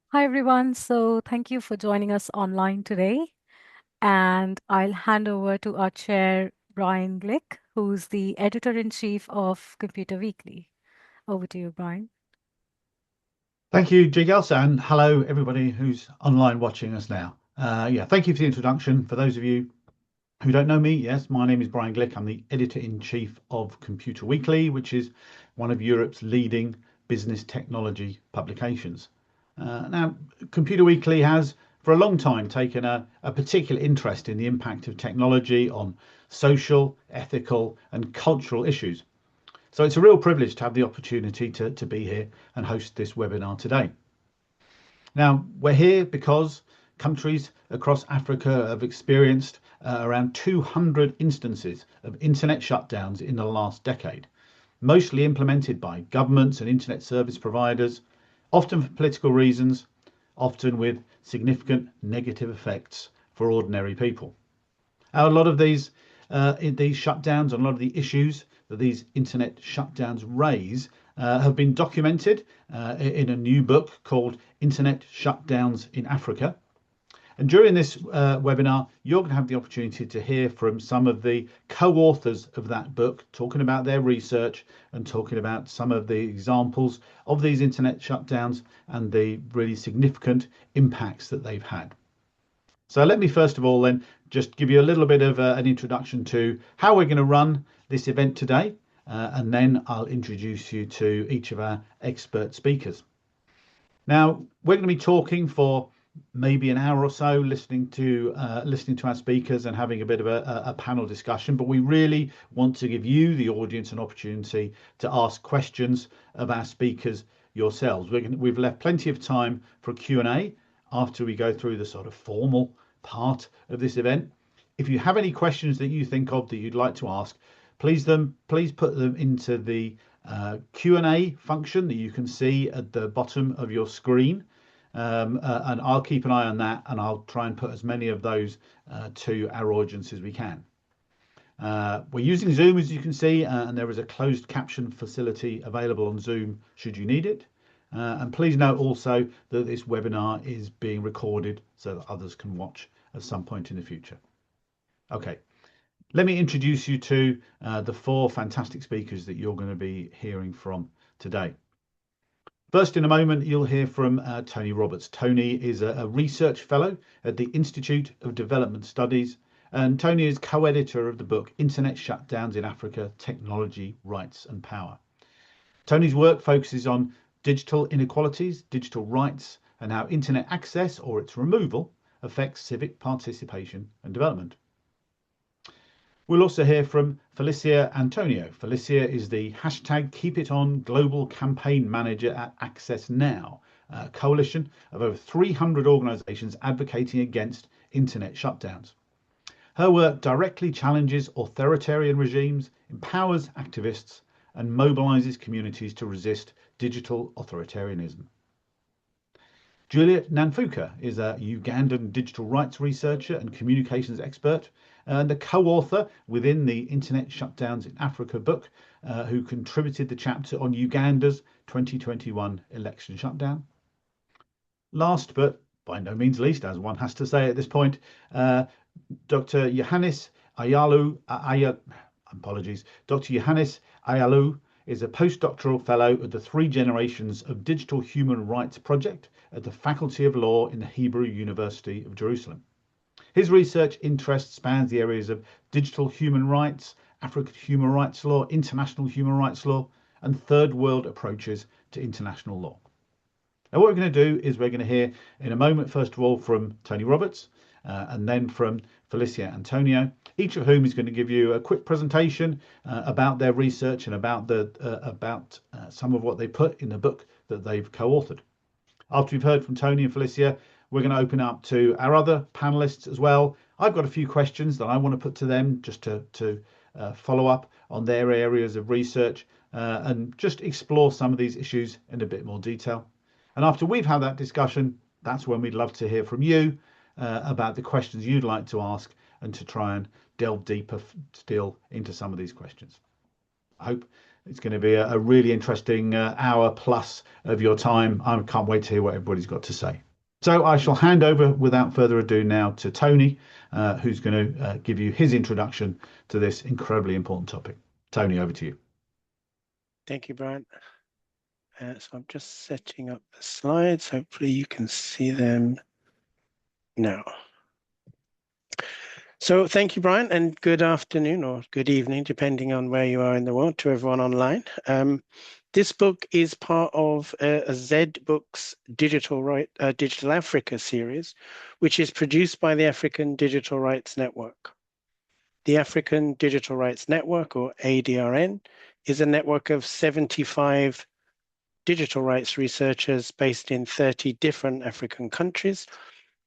Hi, everyone. So, thank you for joining us online today. And I'll hand over to our chair, Brian Glick, who's the editor in chief of Computer Weekly. Over to you, Brian. Thank you, Jigelsa, and hello everybody who's online watching us now. Thank you for the introduction. For those of you who don't know me, yes, my name is Brian Glick. I'm the editor-in-chief of Computer Weekly, which is one of Europe's leading business technology publications. Now, Computer Weekly has for a long time taken a particular interest in the impact of technology on social, ethical, and cultural issues. So it's a real privilege to have the opportunity to be here and host this webinar today. Now, we're here because countries across Africa have experienced around 200 instances of internet shutdowns in the last decade, mostly implemented by governments and internet service providers, often for political reasons, often with significant negative effects for ordinary people. A lot of these shutdowns and a lot of the issues that these internet shutdowns raise have been documented in a new book called Internet Shutdowns in Africa. And during this webinar, you're going to have the opportunity to hear from some of the co-authors of that book, talking about their research and talking about some of the examples of these internet shutdowns and the really significant impacts that they've had. So let me first of all then just give you a little bit of an introduction to how we're going to run this event today, and then I'll introduce you to each of our expert speakers. Now, we're going to be talking for maybe an hour or so, listening to our speakers and having a bit of a panel discussion. But we really want to give you, the audience, an opportunity to ask questions of our speakers yourselves. We've left plenty of time for a Q&A after we go through the sort of formal part of this event. If you have any questions that you think of that you'd like to ask, please put them into the Q&A function that you can see at the bottom of your screen. And I'll keep an eye on that, and I'll try and put as many of those to our audience as we can. We're using Zoom, as you can see, and there is a closed caption facility available on Zoom should you need it. And please note also that this webinar is being recorded so that others can watch at some point in the future. Okay, let me introduce you to the four fantastic speakers that you're going to be hearing from today. First, in a moment, you'll hear from Tony Roberts. Tony is a research fellow at the Institute of Development Studies, and Tony is co-editor of the book Internet Shutdowns in Africa, Technology, Rights and Power. Tony's work focuses on digital inequalities, digital rights, and how internet access or its removal affects civic participation and development. We'll also hear from Felicia Anthonio. Felicia is the hashtag Keep It On Global Campaign Manager at Access Now, a coalition of over 300 organisations advocating against internet shutdowns. Her work directly challenges authoritarian regimes, empowers activists, and mobilises communities to resist digital authoritarianism. Juliet Nanfuka is a Ugandan digital rights researcher and communications expert, and a co-author within the Internet Shutdowns in Africa book, who contributed the chapter on Uganda's 2021 election shutdown. Last but by no means least, as one has to say at this point, Dr. Johannes Ayalu, Dr. Johannes Ayalu is a postdoctoral fellow at the Three Generations of Digital Human Rights Project at the Faculty of Law in the Hebrew University of Jerusalem. His research interest spans the areas of digital human rights, African human rights law, international human rights law, and third world approaches to international law. Now, what we're going to do is we're going to hear in a moment, first of all, from Tony Roberts, and then from Felicia Anthonio, each of whom is going to give you a quick presentation about their research and about some of what they put in the book that they've co-authored. After we've heard from Tony and Felicia, we're going to open up to our other panelists as well. I've got a few questions that I want to put to them just to follow up on their areas of research and just explore some of these issues in a bit more detail. And after we've had that discussion, that's when we'd love to hear from you about the questions you'd like to ask and to try and delve deeper still into some of these questions. I hope It's going to be a really interesting hour plus of your time. I can't wait to hear what everybody's got to say. So I shall hand over without further ado now to Tony, who's going to give you his introduction to this incredibly important topic. Tony, over to you. Thank you, Brian. So I'm just setting up the slides. Hopefully you can see them now. So thank you, Brian, and good afternoon or good evening, depending on where you are in the world, to everyone online. This book is part of a Z Books Digital Africa series, which is produced by the African Digital Rights Network. The African Digital Rights Network, or ADRN, is a network of 75 digital rights researchers based in 30 different African countries,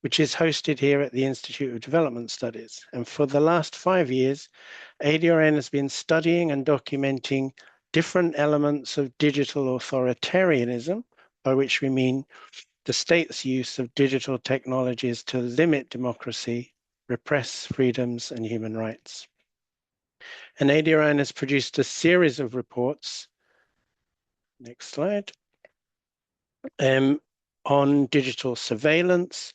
which is hosted here at the Institute of Development Studies. And for the last 5 years, ADRN has been studying and documenting different elements of digital authoritarianism, by which we mean the state's use of digital technologies to limit democracy, repress freedoms and human rights. And ADRN has produced a series of reports, next slide, on digital surveillance,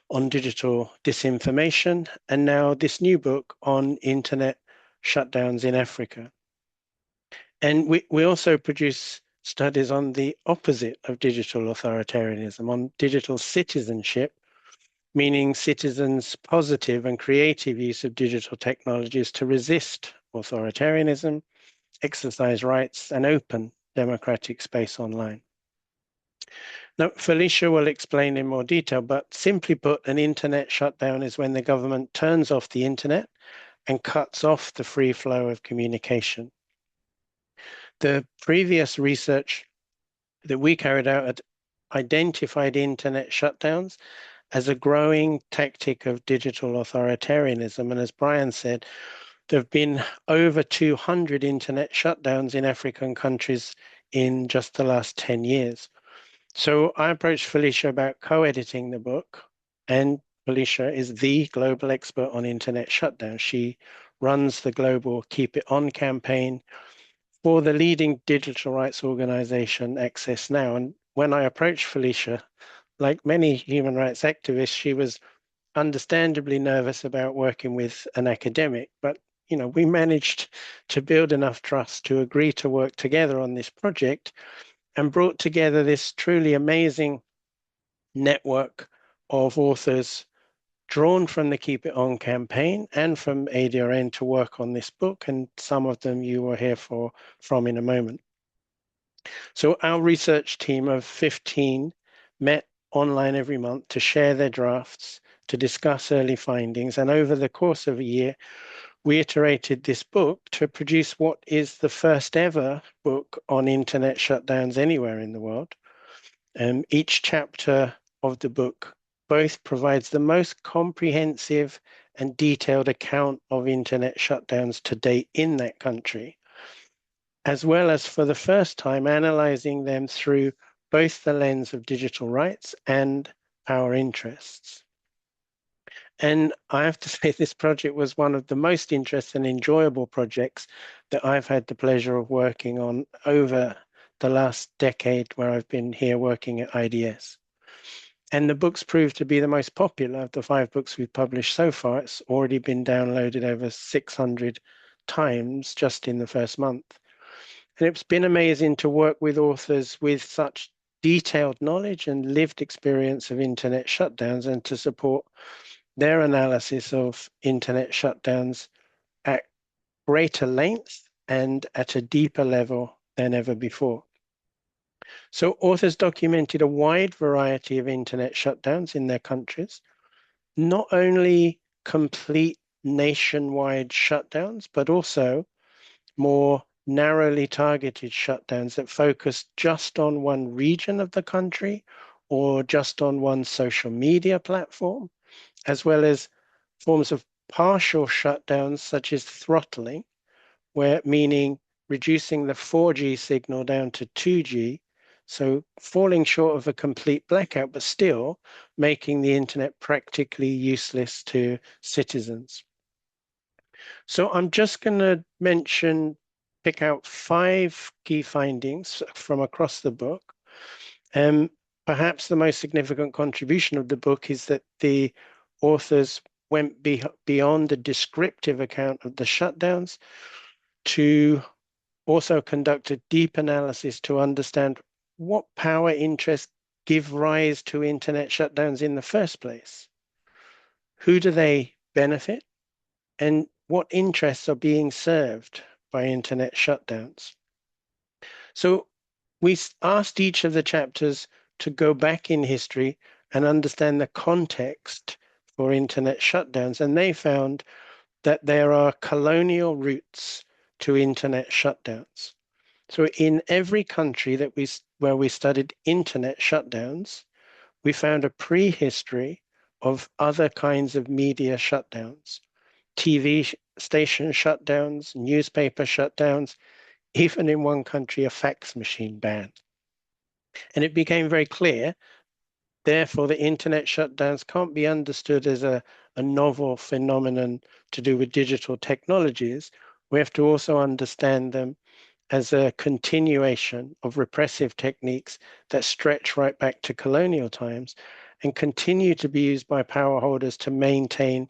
on digital disinformation, and now this new book on internet shutdowns in Africa. And we also produce studies on the opposite of digital authoritarianism, on digital citizenship, meaning citizens' positive and creative use of digital technologies to resist authoritarianism, exercise rights, and open democratic space online. Now, Felicia will explain in more detail, but simply put, an internet shutdown is when the government turns off the internet and cuts off the free flow of communication. The previous research that we carried out had identified internet shutdowns as a growing tactic of digital authoritarianism. And as Brian said, there have been over 200 internet shutdowns in African countries in just the last 10 years. So I approached Felicia about co-editing the book, and Felicia is the global expert on internet shutdown. She runs the global Keep It On campaign for the leading digital rights organization Access Now. And when I approached Felicia, like many human rights activists, she was understandably nervous about working with an academic, but we managed to build enough trust to agree to work together on this project and brought together this truly amazing network of authors drawn from the Keep It On campaign and from ADRN to work on this book, and some of them you will hear from in a moment. So our research team of 15 met online every month to share their drafts, to discuss early findings, and over the course of a year, we iterated this book to produce what is the first ever book on internet shutdowns anywhere in the world. Each chapter of the book both provides the most comprehensive and detailed account of internet shutdowns to date in that country, as well as for the first time analyzing them through both the lens of digital rights and our interests. And I have to say, this project was one of the most interesting and enjoyable projects that I've had the pleasure of working on over the last decade where I've been here working at IDS. And the books proved to be the most popular of the 5 books we've published so far. It's already been downloaded over 600 times just in the first month. And it's been amazing to work with authors with such detailed knowledge and lived experience of internet shutdowns and to support their analysis of internet shutdowns at greater length and at a deeper level than ever before. So authors documented a wide variety of internet shutdowns in their countries, not only complete nationwide shutdowns, but also more narrowly targeted shutdowns that focus just on one region of the country or just on one social media platform, as well as forms of partial shutdowns such as throttling, where meaning reducing the 4G signal down to 2G, so falling short of a complete blackout, but still making the internet practically useless to citizens. So I'm just going to mention pick out 5 key findings from across the book. Perhaps the most significant contribution of the book is that the authors went beyond a descriptive account of the shutdowns to also conduct a deep analysis to understand what power interests give rise to internet shutdowns in the first place. Who do they benefit? And what interests are being served by internet shutdowns? So we asked each of the chapters to go back in history and understand the context for internet shutdowns. And they found that there are colonial roots to internet shutdowns. So in every country where we studied internet shutdowns, we found a prehistory of other kinds of media shutdowns, TV station shutdowns, newspaper shutdowns, even in one country, a fax machine ban. And it became very clear, therefore, the internet shutdowns can't be understood as a novel phenomenon to do with digital technologies. We have to also understand them as a continuation of repressive techniques that stretch right back to colonial times and continue to be used by power holders to maintain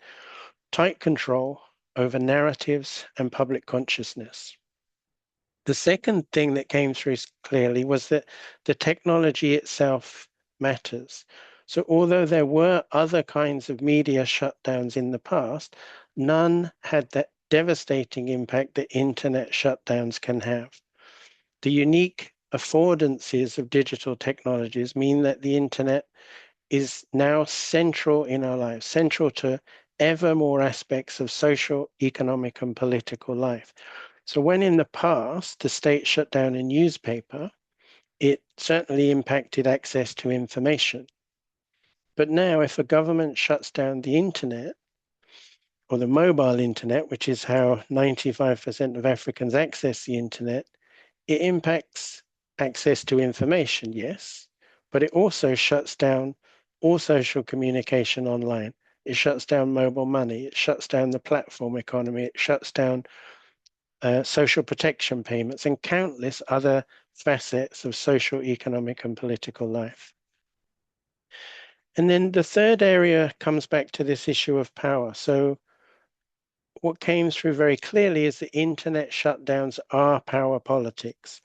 tight control over narratives and public consciousness. The second thing that came through clearly was that the technology itself matters. So although there were other kinds of media shutdowns in the past, none had that devastating impact that internet shutdowns can have. The unique affordances of digital technologies mean that the internet is now central in our lives, central to ever more aspects of social, economic, and political life. So when in the past the state shut down a newspaper, it certainly impacted access to information. But now if a government shuts down the internet, or the mobile internet, which is how 95% of Africans access the internet, it impacts access to information, yes, but it also shuts down all social communication online. It shuts down mobile money. It shuts down the platform economy. It shuts down social protection payments and countless other facets of social, economic, and political life. And then the third area comes back to this issue of power. So what came through very clearly is that internet shutdowns are power politics.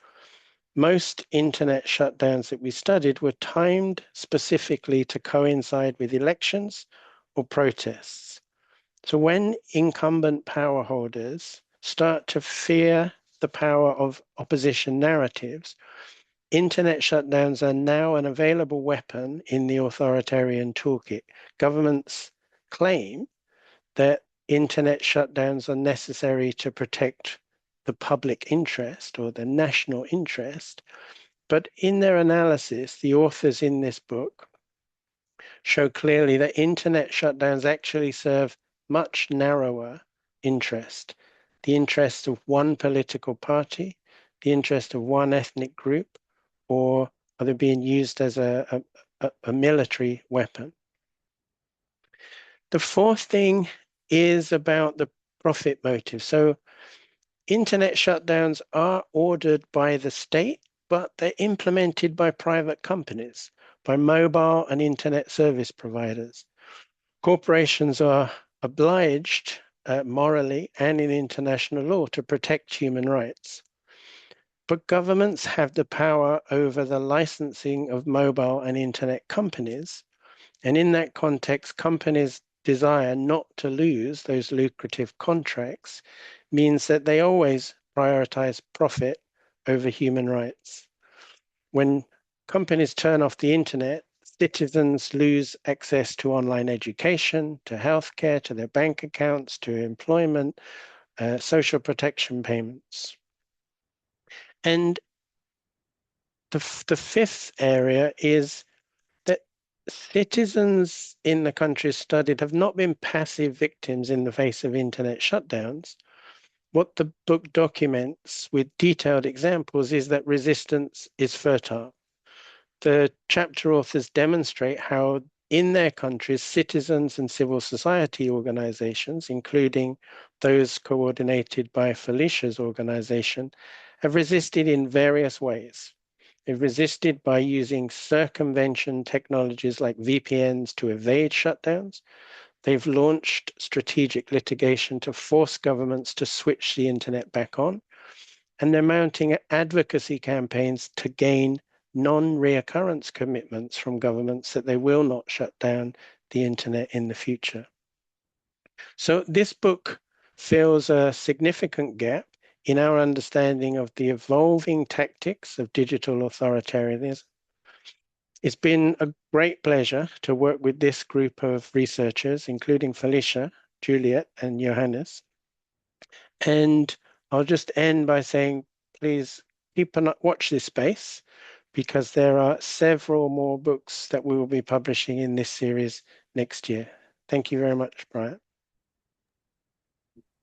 Most internet shutdowns that we studied were timed specifically to coincide with elections or protests. So when incumbent power holders start to fear the power of opposition narratives, internet shutdowns are now an available weapon in the authoritarian toolkit. Governments claim that internet shutdowns are necessary to protect the public interest or the national interest. But in their analysis, the authors in this book show clearly that internet shutdowns actually serve much narrower interest, the interest of one political party, the interest of one ethnic group, or are they being used as a military weapon? The fourth thing is about the profit motive. So internet shutdowns are ordered by the state, but they're implemented by private companies, by mobile and internet service providers. Corporations are obliged morally and in international law to protect human rights. But governments have the power over the licensing of mobile and internet companies. And in that context, companies' desire not to lose those lucrative contracts means that they always prioritize profit over human rights. When companies turn off the internet, citizens lose access to online education, to healthcare, to their bank accounts, to employment, social protection payments. And the fifth area is that citizens in the countries studied have not been passive victims in the face of internet shutdowns. What the book documents with detailed examples is that resistance is fertile. The chapter authors demonstrate how in their countries, citizens and civil society organizations, including those coordinated by Felicia's organization, have resisted in various ways. They've resisted by using circumvention technologies like VPNs to evade shutdowns. They've launched strategic litigation to force governments to switch the internet back on. And they're mounting advocacy campaigns to gain non-reoccurrence commitments from governments that they will not shut down the internet in the future. So this book fills a significant gap in our understanding of the evolving tactics of digital authoritarianism. It's been a great pleasure to work with this group of researchers, including Felicia, Juliet, and Johannes. And I'll just end by saying, please watch this space, because there are several more books that we will be publishing in this series next year. Thank you very much, Brian.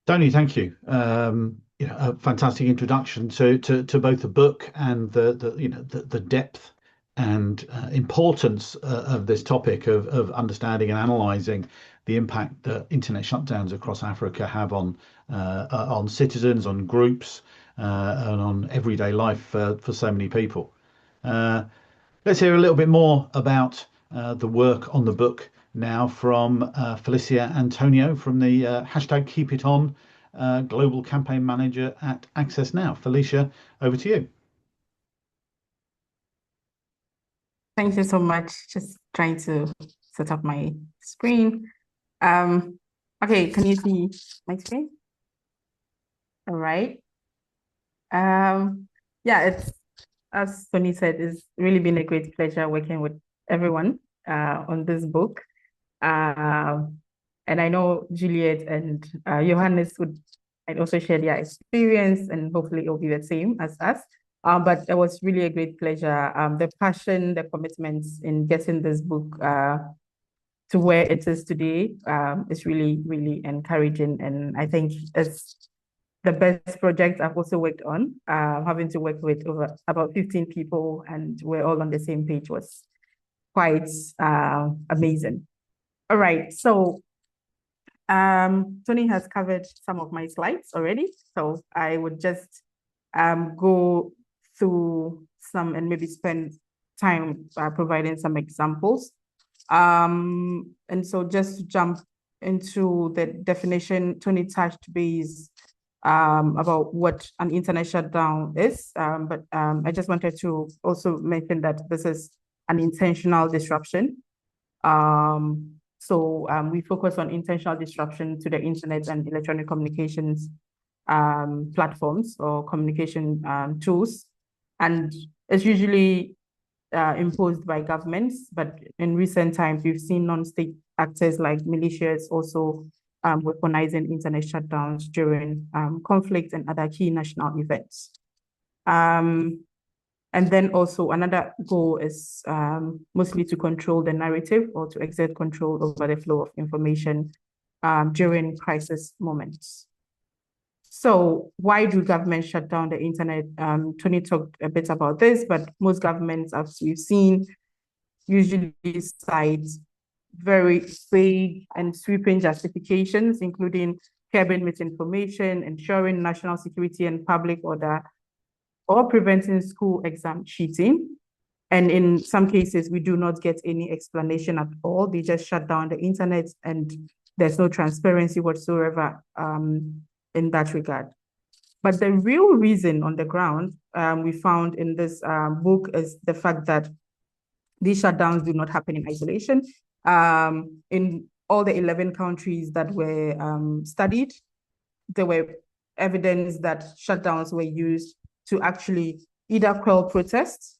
Tony, thank you. A fantastic introduction to both the book and the depth and importance of this topic of understanding and analysing the impact that internet shutdowns across Africa have on citizens, on groups, and on everyday life for so many people. Let's hear a little bit more about the work on the book now from Felicia Anthonio from the hashtag Keep It On Global Campaign Manager at Access Now. Felicia, over to you. Thank you so much. Just trying to set up my screen. Okay, can you see my screen? All right. Yeah, it's, as Tony said, it's really been a great pleasure working with everyone on this book. And I know Juliet and Johannes would also share their experience, and hopefully it will be the same as us. But it was really a great pleasure. The passion, the commitments in getting this book to where it is today is really, really encouraging. And I think it's the best project I've also worked on. Having to work with over about 15 people, and we're all on the same page, was quite amazing. All right, so Tony has covered some of my slides already, so I would just go through some and maybe spend time providing some examples. And so just to jump into the definition, Tony touched base about what an internet shutdown is, but I just wanted to also mention that this is an intentional disruption. So we focus on intentional disruption to the internet and electronic communications platforms or communication tools. And it's usually imposed by governments, but in recent times, we've seen non-state actors like militias also weaponizing internet shutdowns during conflict and other key national events. And then also another goal is mostly to control the narrative or to exert control over the flow of information during crisis moments. So why do governments shut down the internet? Tony talked a bit about this, but most governments, as we've seen, usually cite very vague and sweeping justifications, including curbing misinformation, ensuring national security and public order, or preventing school exam cheating. And in some cases, we do not get any explanation at all. They just shut down the internet and there's no transparency whatsoever in that regard. But the real reason on the ground we found in this book is the fact that these shutdowns do not happen in isolation. In all the 11 countries that were studied, there were evidence that shutdowns were used to actually either quell protests,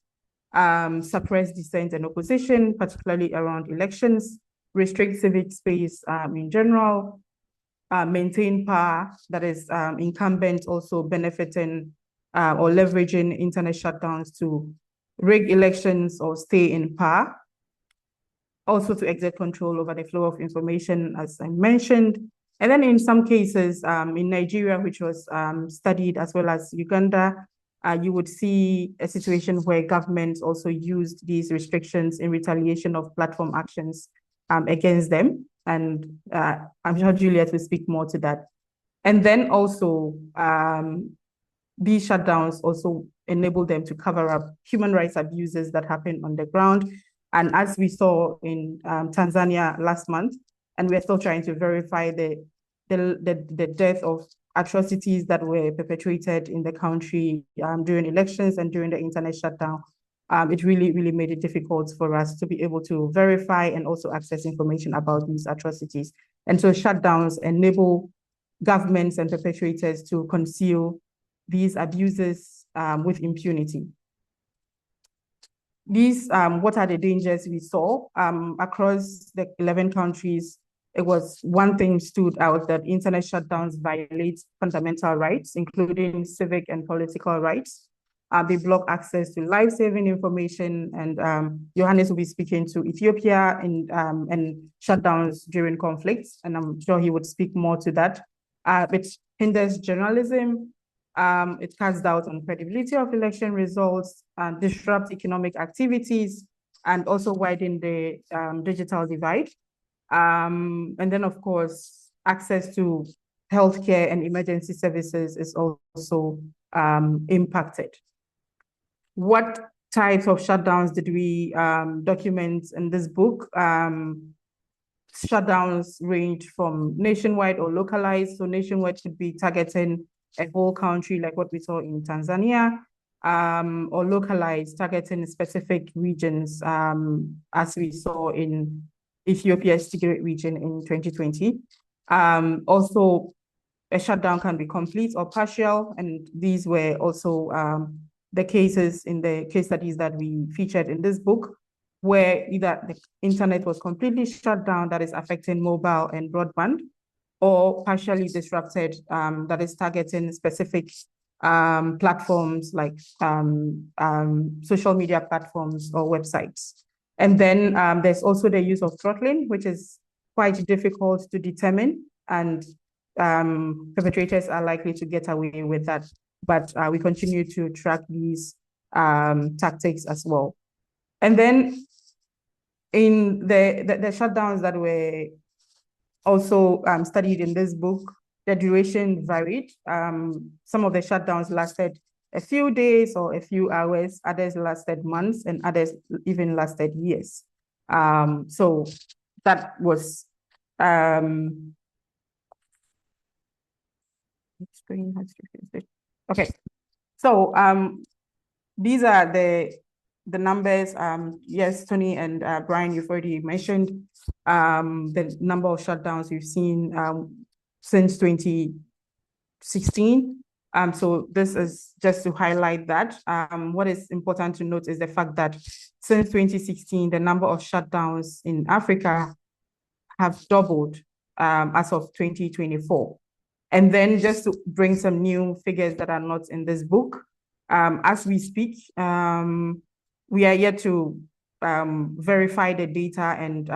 suppress dissent and opposition, particularly around elections, restrict civic space in general, maintain power, that is incumbent also benefiting or leveraging internet shutdowns to rig elections or stay in power, also to exert control over the flow of information, as I mentioned. And then in some cases, in Nigeria, which was studied, as well as Uganda, you would see a situation where governments also used these restrictions in retaliation of platform actions against them. And I'm sure Juliet will speak more to that. And then also, these shutdowns also enable them to cover up human rights abuses that happen on the ground. And as we saw in Tanzania last month, and we're still trying to verify the death of atrocities that were perpetrated in the country during elections and during the internet shutdown, it really, really made it difficult for us to be able to verify and also access information about these atrocities. And so shutdowns enable governments and perpetrators to conceal these abuses with impunity. These, what are the dangers we saw across the 11 countries? It was one thing stood out, that internet shutdowns violate fundamental rights, including civic and political rights. They block access to life-saving information, and Johannes will be speaking to Ethiopia and shutdowns during conflicts, and I'm sure he would speak more to that. It hinders journalism. It casts doubt on credibility of election results, disrupts economic activities, and also widen the digital divide. And then, of course, access to healthcare and emergency services is also impacted. What types of shutdowns did we document in this book? Shutdowns range from nationwide or localized. So nationwide could be targeting a whole country, like what we saw in Tanzania, or localized, targeting specific regions, as we saw in Ethiopia's Tigray region in 2020. Also, a shutdown can be complete or partial, and these were also the cases in the case studies that we featured in this book, where either the internet was completely shut down, that is affecting mobile and broadband, or partially disrupted, that is targeting specific platforms like social media platforms or websites. And then there's also the use of throttling, which is quite difficult to determine, and perpetrators are likely to get away with that. But we continue to track these tactics as well. And then in the shutdowns that were also studied in this book, the duration varied. Some of the shutdowns lasted a few days or a few hours, others lasted months, and others even lasted years. So that was okay. So these are the numbers. Yes, Tony and Brian, you've already mentioned the number of shutdowns we've seen since 2016. So this is just to highlight that. What is important to note is the fact that since 2016, the number of shutdowns in Africa have doubled as of 2024. And then just to bring some new figures that are not in this book, as we speak, we are yet to verify the data and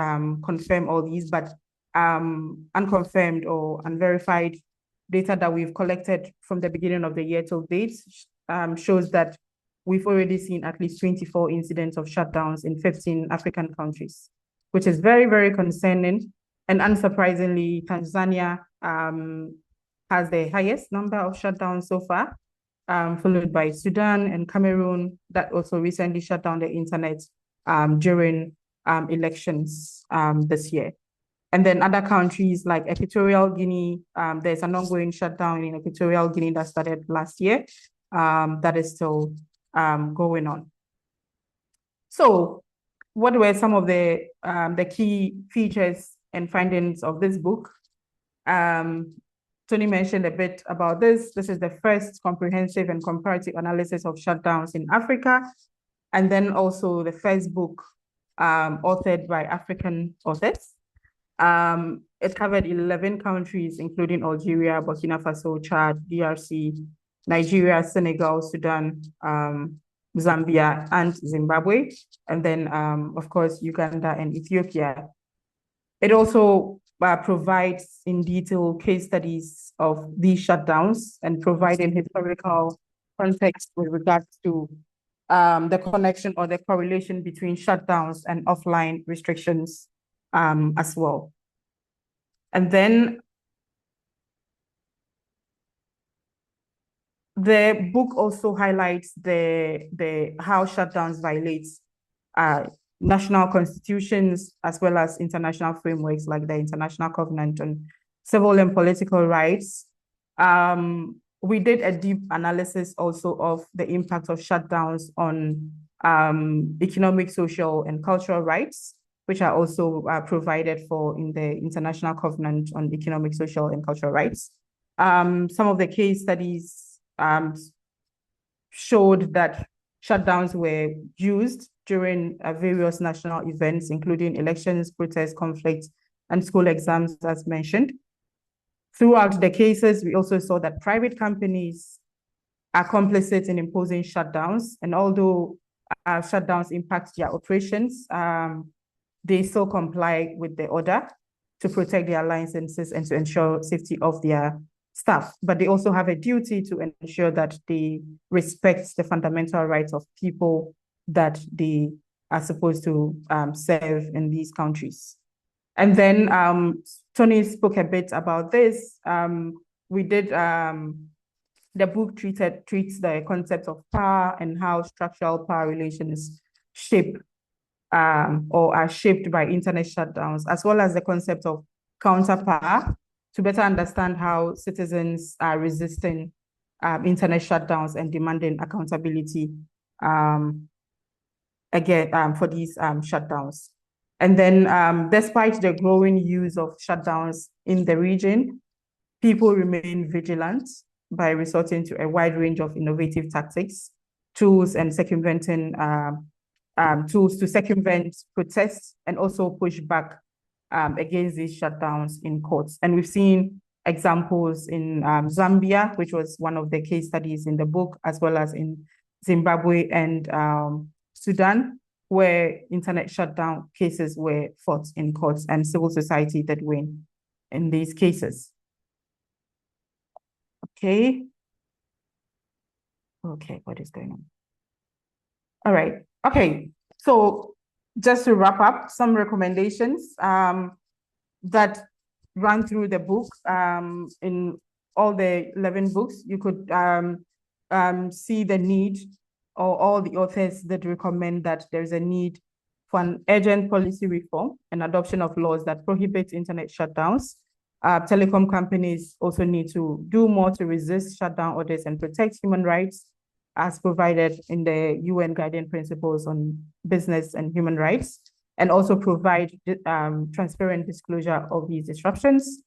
confirm all these, but unconfirmed or unverified data that we've collected from the beginning of the year till date shows that we've already seen at least 24 incidents of shutdowns in 15 African countries, which is very, very concerning. And unsurprisingly, Tanzania has the highest number of shutdowns so far, followed by Sudan and Cameroon that also recently shut down the internet during elections this year. And then other countries like Equatorial Guinea, there's an ongoing shutdown in Equatorial Guinea that started last year that is still going on. So what were some of the key features and findings of this book? Tony mentioned a bit about this. This is the first comprehensive and comparative analysis of shutdowns in Africa, and then also the first book authored by African authors. It covered 11 countries, including Algeria, Burkina Faso, Chad, DRC, Nigeria, Senegal, Sudan, Zambia, and Zimbabwe, and then, of course, Uganda and Ethiopia. It also provides in detail case studies of these shutdowns and providing historical context with regards to the connection or the correlation between shutdowns and offline restrictions as well. And then The book also highlights how shutdowns violate national constitutions as well as international frameworks like the International Covenant on Civil and Political Rights. We did a deep analysis also of the impact of shutdowns on economic, social, and cultural rights, which are also provided for in the International Covenant on Economic, Social, and Cultural Rights. Some of the case studies showed that shutdowns were used during various national events, including elections, protests, conflicts, and school exams, as mentioned. Throughout the cases, we also saw that private companies are complicit in imposing shutdowns, and although shutdowns impact their operations, they still comply with the order to protect their licenses and to ensure safety of their staff. But they also have a duty to ensure that they respect the fundamental rights of people that they are supposed to serve in these countries. And then Tony spoke a bit about this. We did, the book treats the concept of power and how structural power relations shape or are shaped by internet shutdowns, as well as the concept of counterpower to better understand how citizens are resisting internet shutdowns and demanding accountability again for these shutdowns. And then despite the growing use of shutdowns in the region, people remain vigilant by resorting to a wide range of innovative tactics, tools, and circumventing tools to circumvent protests and also push back against these shutdowns in courts. And we've seen examples in Zambia, which was one of the case studies in the book, as well as in Zimbabwe and Sudan, where internet shutdown cases were fought in courts and civil society that win in these cases. Okay, what is going on? All right, okay, so just to wrap up, some recommendations that run through the book. In all the 11 books, you could see the need, or all the authors that recommend that there's a need for an urgent policy reform and adoption of laws that prohibit internet shutdowns. Telecom companies also need to do more to resist shutdown orders and protect human rights as provided in the UN Guiding Principles on Business and Human Rights, and also provide transparent disclosure of these disruptions.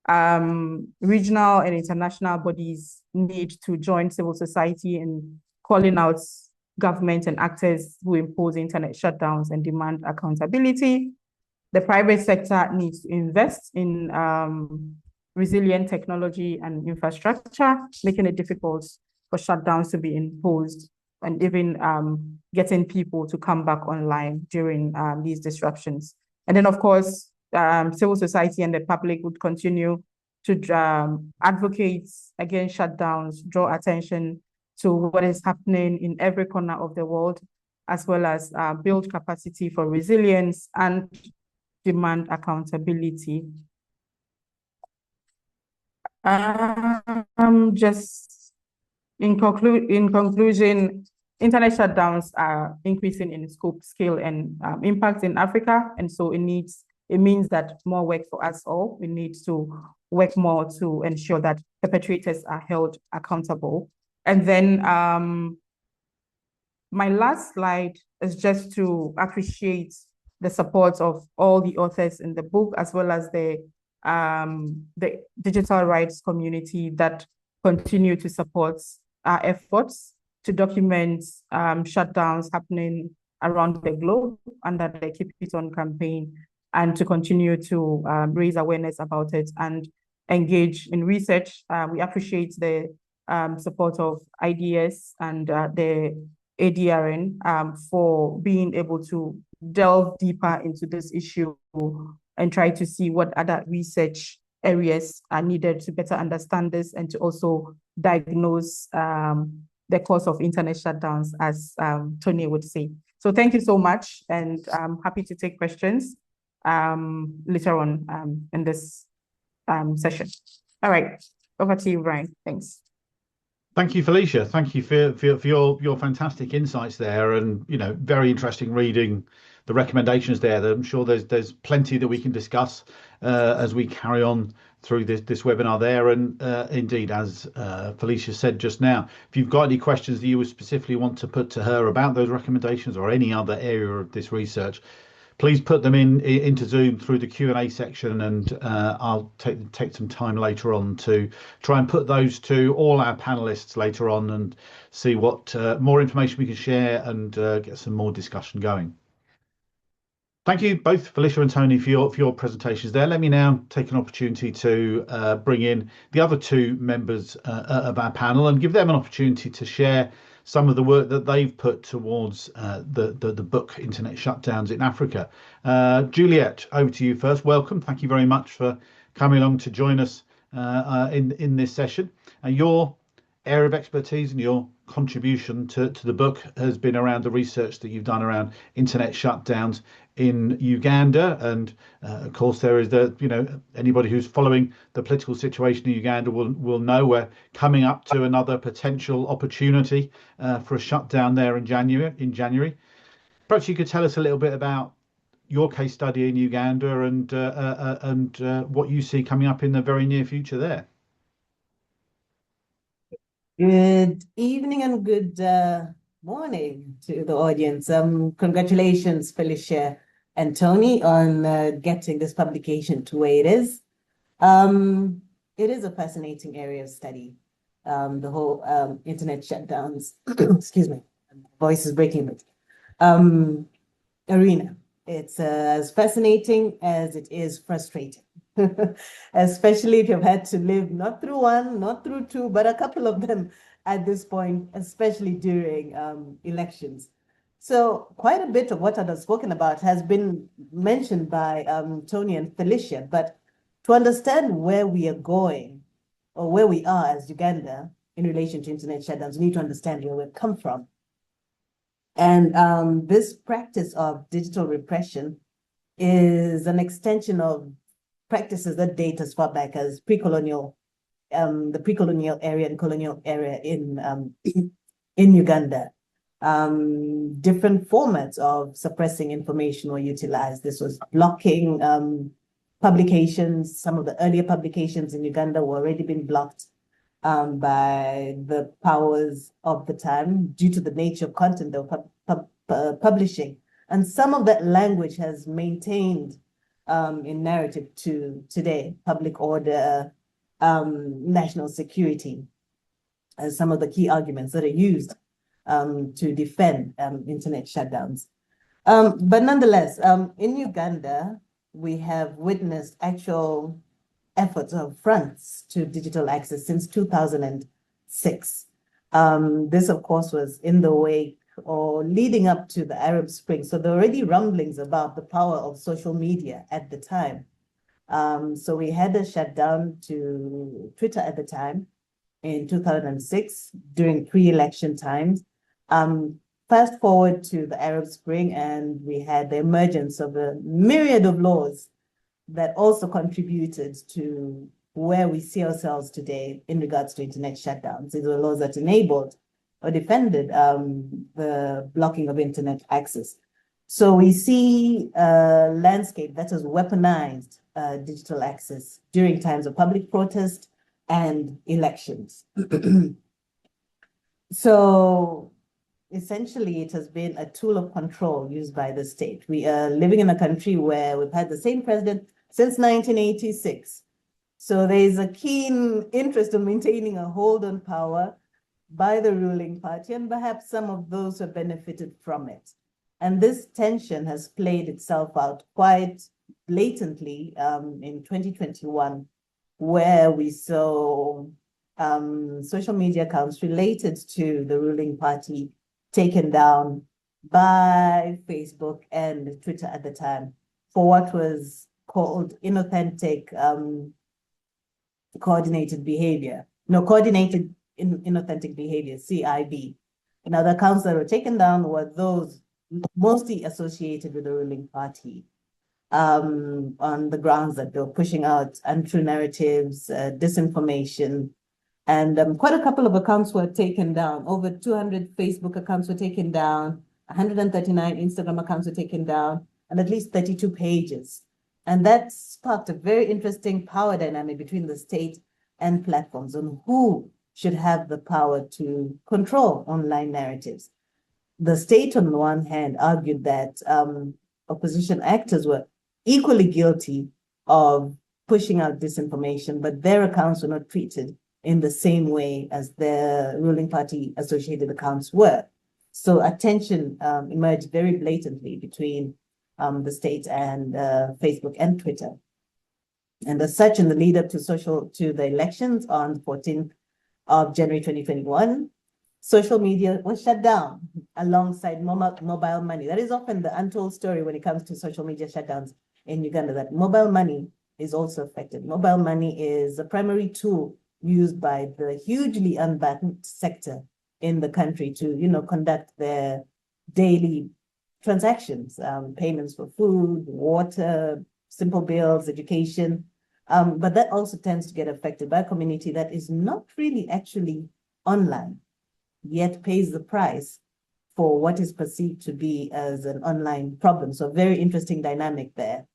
Regional and international bodies need to join civil society in calling out government and actors who impose internet shutdowns and demand accountability. The private sector needs to invest in resilient technology and infrastructure, making it difficult for shutdowns to be imposed and even getting people to come back online during these disruptions. And then, of course, civil society and the public would continue to advocate against shutdowns, draw attention to what is happening in every corner of the world, as well as build capacity for resilience and demand accountability. Just in conclusion, internet shutdowns are increasing in scope, scale, and impact in Africa, and so it means that more work for us all. We need to work more to ensure that perpetrators are held accountable. And then my last slide is just to appreciate the support of all the authors in the book, as well as the digital rights community that continue to support our efforts to document shutdowns happening around the globe under the Keep It On campaign, and to continue to raise awareness about it and engage in research. We appreciate the support of IDS and the ADRN for being able to delve deeper into this issue and try to see what other research areas are needed to better understand this and to also diagnose the cause of internet shutdowns, as Tony would say. So thank you so much, and I'm happy to take questions later on in this session. All right, over to you, Brian. Thanks. Thank you, Felicia. Thank you for your fantastic insights there, and very interesting reading the recommendations there. I'm sure there's plenty that we can discuss as we carry on through this webinar there. And indeed, as Felicia said just now, if you've got any questions that you would specifically want to put to her about those recommendations or any other area of this research, please put them into Zoom through the Q&A section, and I'll take some time later on to try and put those to all our panelists later on and see what more information we can share and get some more discussion going. Thank you both, Felicia and Tony, for your presentations there. Let me now take an opportunity to bring in the other two members of our panel and give them an opportunity to share some of the work that they've put towards the book Internet Shutdowns in Africa. Juliet, over to you first. Welcome. Thank you very much for coming along to join us in this session. Your area of expertise and your contribution to the book has been around the research that you've done around internet shutdowns in Uganda, and of course there is anybody who's following the political situation in Uganda will know we're coming up to another potential opportunity for a shutdown there in January. Perhaps you could tell us a little bit about your case study in Uganda and what you see coming up in the very near future there. Good evening and good morning to the audience. Congratulations, Felicia and Tony, on getting this publication to where it is. It is a fascinating area of study, the whole internet shutdowns, excuse me, voice is breaking a bit, arena. It's as fascinating as it is frustrating. Especially if you've had to live not through one, not through two, but a couple of them at this point, especially during elections. So quite a bit of what I've spoken about has been mentioned by Tony and Felicia, but to understand where we are going or where we are as Uganda in relation to internet shutdowns, we need to understand where we've come from. And this practice of digital repression is an extension of practices that date as far back as pre-colonial, the pre-colonial area and colonial area in Uganda. Different formats of suppressing information were utilized. This was blocking publications. Some of the earlier publications in Uganda were already been blocked by the powers of the time due to the nature of content they were publishing. And some of that language has maintained in narrative to today, public order, national security, as some of the key arguments that are used to defend internet shutdowns. But nonetheless, in Uganda, we have witnessed actual efforts of fronts to digital access since 2006. This, of course, was in the wake or leading up to the Arab Spring. So there were already rumblings about the power of social media at the time. So we had a shutdown to Twitter at the time in 2006 during pre-election times. Fast forward to the Arab Spring, and we had the emergence of a myriad of laws that also contributed to where we see ourselves today in regards to internet shutdowns. These were laws that enabled or defended the blocking of internet access. So we see a landscape that has weaponized digital access during times of public protest and elections. So essentially, it has been a tool of control used by the state. We are living in a country where we've had the same president since 1986. So there is a keen interest in maintaining a hold on power by the ruling party, and perhaps some of those who have benefited from it. And this tension has played itself out quite blatantly in 2021, where we saw social media accounts related to the ruling party taken down by Facebook and Twitter at the time for what was called inauthentic coordinated behavior. No, coordinated inauthentic behavior, CIB. Now, the accounts that were taken down were those mostly associated with the ruling party on the grounds that they were pushing out untrue narratives, disinformation, And quite a couple of accounts were taken down. Over 200 Facebook accounts were taken down, 139 Instagram accounts were taken down, and at least 32 pages. And that sparked a very interesting power dynamic between the state and platforms on who should have the power to control online narratives. The state, on the one hand, argued that opposition actors were equally guilty of pushing out disinformation, but their accounts were not treated in the same way as the ruling party associated accounts were. So attention emerged very blatantly between the state and Facebook and Twitter. And as such, in the lead up to the elections on 14th of January 2021, social media was shut down alongside mobile money. That is often the untold story when it comes to social media shutdowns in Uganda, that mobile money is also affected. Mobile money is a primary tool used by the hugely unbanked sector in the country to, conduct their daily transactions, payments for food, water, simple bills, education. But that also tends to get affected by a community that is not really actually online, yet pays the price for what is perceived to be as an online problem. So very interesting dynamic there.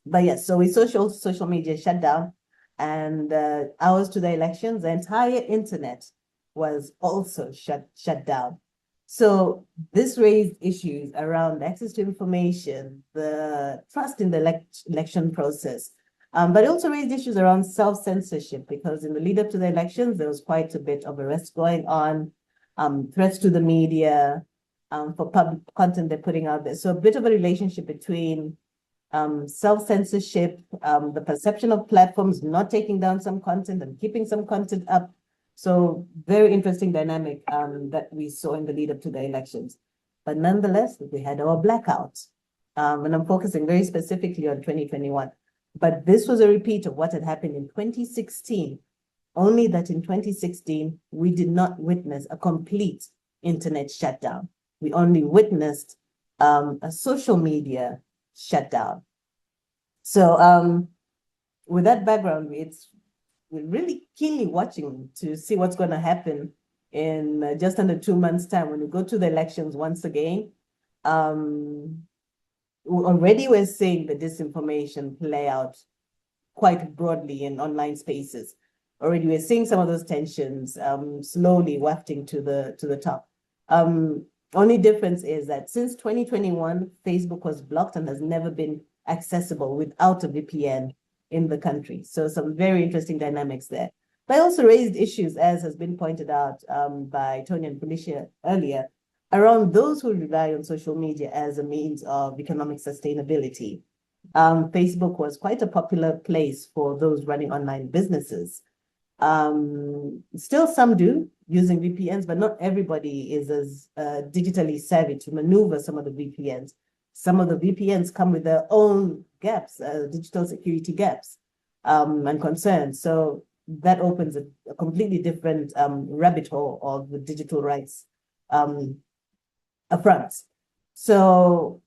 But yes, so with social media shut down, and hours to the elections, the entire internet was also shut down. So this raised issues around access to information, the trust in the election process, but it also raised issues around self-censorship, because in the lead up to the elections, there was quite a bit of arrest going on, threats to the media for public content they're putting out there. So a bit of a relationship between self-censorship, the perception of platforms not taking down some content and keeping some content up. So very interesting dynamic that we saw in the lead up to the elections. But nonetheless, we had our blackouts. And I'm focusing very specifically on 2021. But this was a repeat of what had happened in 2016, only that in 2016, we did not witness a complete internet shutdown. We only witnessed a social media shutdown. So with that background, we're really keenly watching to see what's going to happen in just under 2 months' time when we go to the elections once again. Already we're seeing the disinformation play out quite broadly in online spaces. Already we're seeing some of those tensions slowly wafting to the top. Only difference is that since 2021, Facebook was blocked and has never been accessible without a VPN in the country. So some very interesting dynamics there. But I also raised issues, as has been pointed out by Tony and Felicia earlier, around those who rely on social media as a means of economic sustainability. Facebook was quite a popular place for those running online businesses. Still some do using VPNs, but not everybody is as digitally savvy to maneuver some of the VPNs. Some of the VPNs come with their own gaps, digital security gaps and concerns. So that opens a completely different rabbit hole of the digital rights affronts. So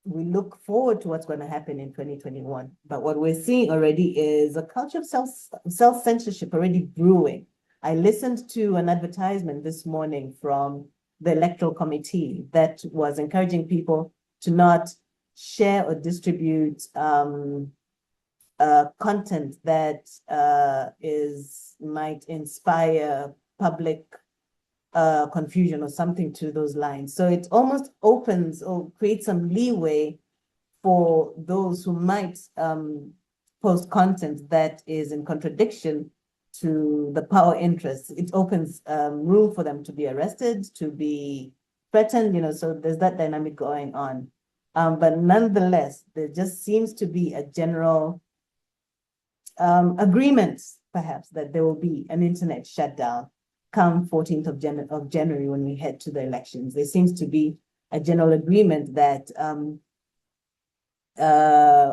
we look forward to what's going to happen in 2021. But what we're seeing already is a culture of self-censorship already brewing. I listened to an advertisement this morning from the Electoral Committee that was encouraging people to not share or distribute content that might inspire public confusion or something to those lines. So it almost opens or creates some leeway for those who might post content that is in contradiction to the power interests. It opens room for them to be arrested, to be threatened, so there's that dynamic going on. But nonetheless, there just seems to be a general agreement, perhaps, that there will be an internet shutdown come 14th of January when we head to the elections. There seems to be a general agreement that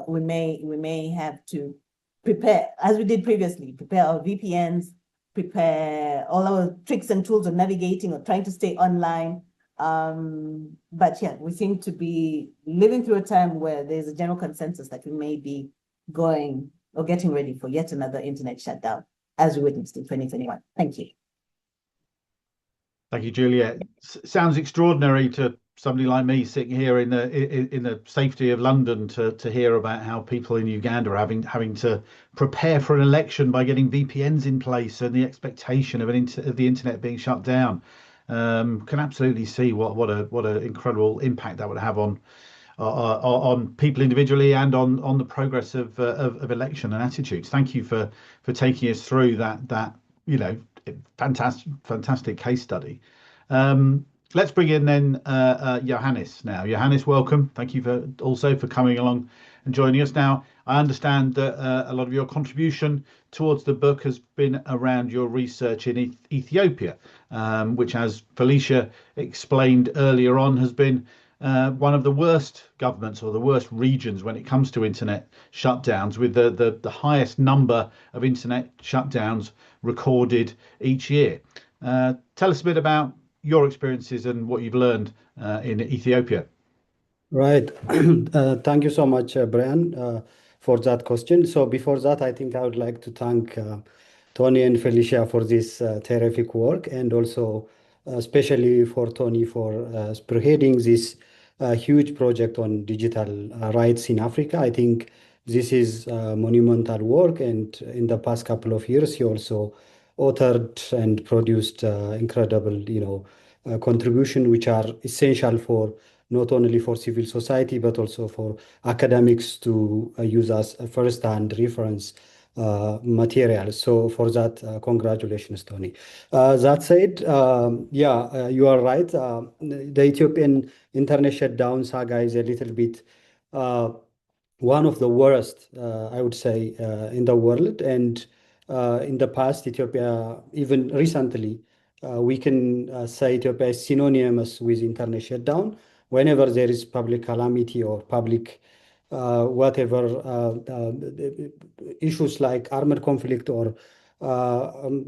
we may have to prepare, as we did previously, prepare our VPNs, prepare all our tricks and tools of navigating or trying to stay online. But yeah, we seem to be living through a time where there's a general consensus that we may be going or getting ready for yet another internet shutdown. as we witnessed in 2021. Thank you. Thank you, Juliet. Sounds extraordinary to somebody like me sitting here in the safety of London to hear about how people in Uganda are having to prepare for an election by getting VPNs in place and the expectation of the internet being shut down. Can absolutely see what a incredible impact that would have on people individually and on the progress of election and attitudes. Thank you for taking us through that fantastic case study. Let's bring in then Johannes now. Johannes, welcome. Thank you for coming along and joining us. Now, I understand that a lot of your contribution towards the book has been around your research in Ethiopia, which, as Felicia explained earlier on, has been one of the worst governments or the worst regions when it comes to internet shutdowns, with the highest number of internet shutdowns recorded each year. Tell us a bit about your experiences and what you've learned in Ethiopia. Right. Thank you so much, Brian, for that question. So before that, I think I would like to thank Tony and Felicia for this terrific work, and also especially for Tony for spearheading this huge project on digital rights in Africa. I think this is monumental work, and in the past couple of years, he also authored and produced incredible, contribution which are essential for not only for civil society but also for academics to use as a first-hand reference material. So for that, congratulations, Tony. That said, you are right. The Ethiopian internet shutdown saga is a little bit one of the worst, I would say, in the world. And in the past, Ethiopia, even recently, we can say Ethiopia is synonymous with internet shutdown. Whenever there is public calamity or public whatever issues like armed conflict or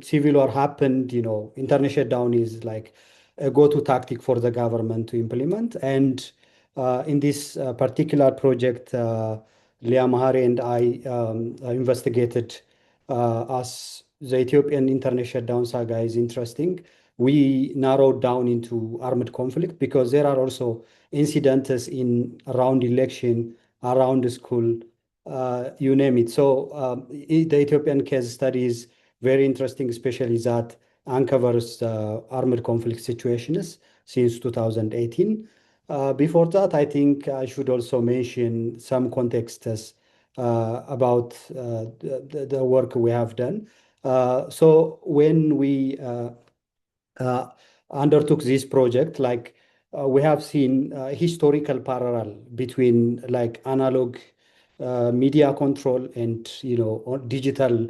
civil war happened, internet shutdown is like a go-to tactic for the government to implement. And in this particular project, Leah Mahari and I investigated as the Ethiopian internet shutdown saga is interesting. We narrowed down into armed conflict because there are also incidents in around election, around the school, you name it. So the Ethiopian case study is very interesting, especially that uncovers armed conflict situations since 2018. Before that, I think I should also mention some context about the work we have done. So when we undertook this project, we have seen historical parallel between like analog media control and digital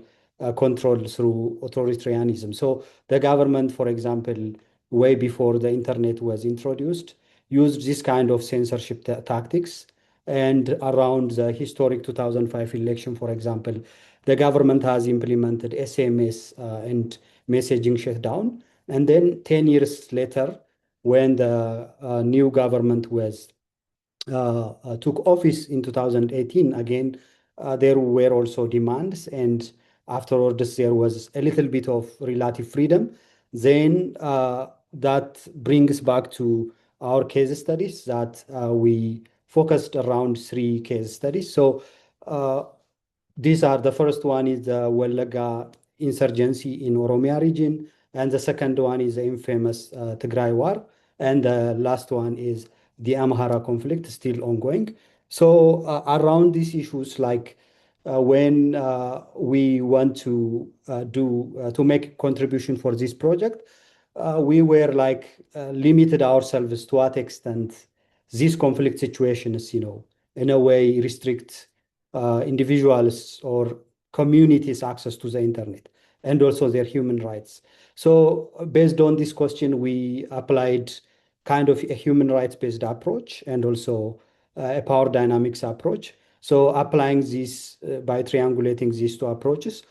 control through authoritarianism. So the government, for example, way before the internet was introduced, used this kind of censorship tactics. And around the historic 2005 election, for example, the government has implemented SMS and messaging shutdown. And then 10 years later, when the new government was took office in 2018, again, there were also demands, and afterwards there was a little bit of relative freedom. Then that brings back to our case studies that we focused around 3 case studies. So these are, the first one is the Welaga insurgency in Oromia region, and the second one is the infamous Tigray war, and the last one is the Amhara conflict still ongoing. So around these issues, like when we want to to make contribution for this project, we were like limited ourselves to what extent these conflict situations, in a way restrict individuals or communities access to the internet and also their human rights. So based on this question, we applied kind of a human rights-based approach and also a power dynamics approach. So applying this by triangulating these 2 approaches,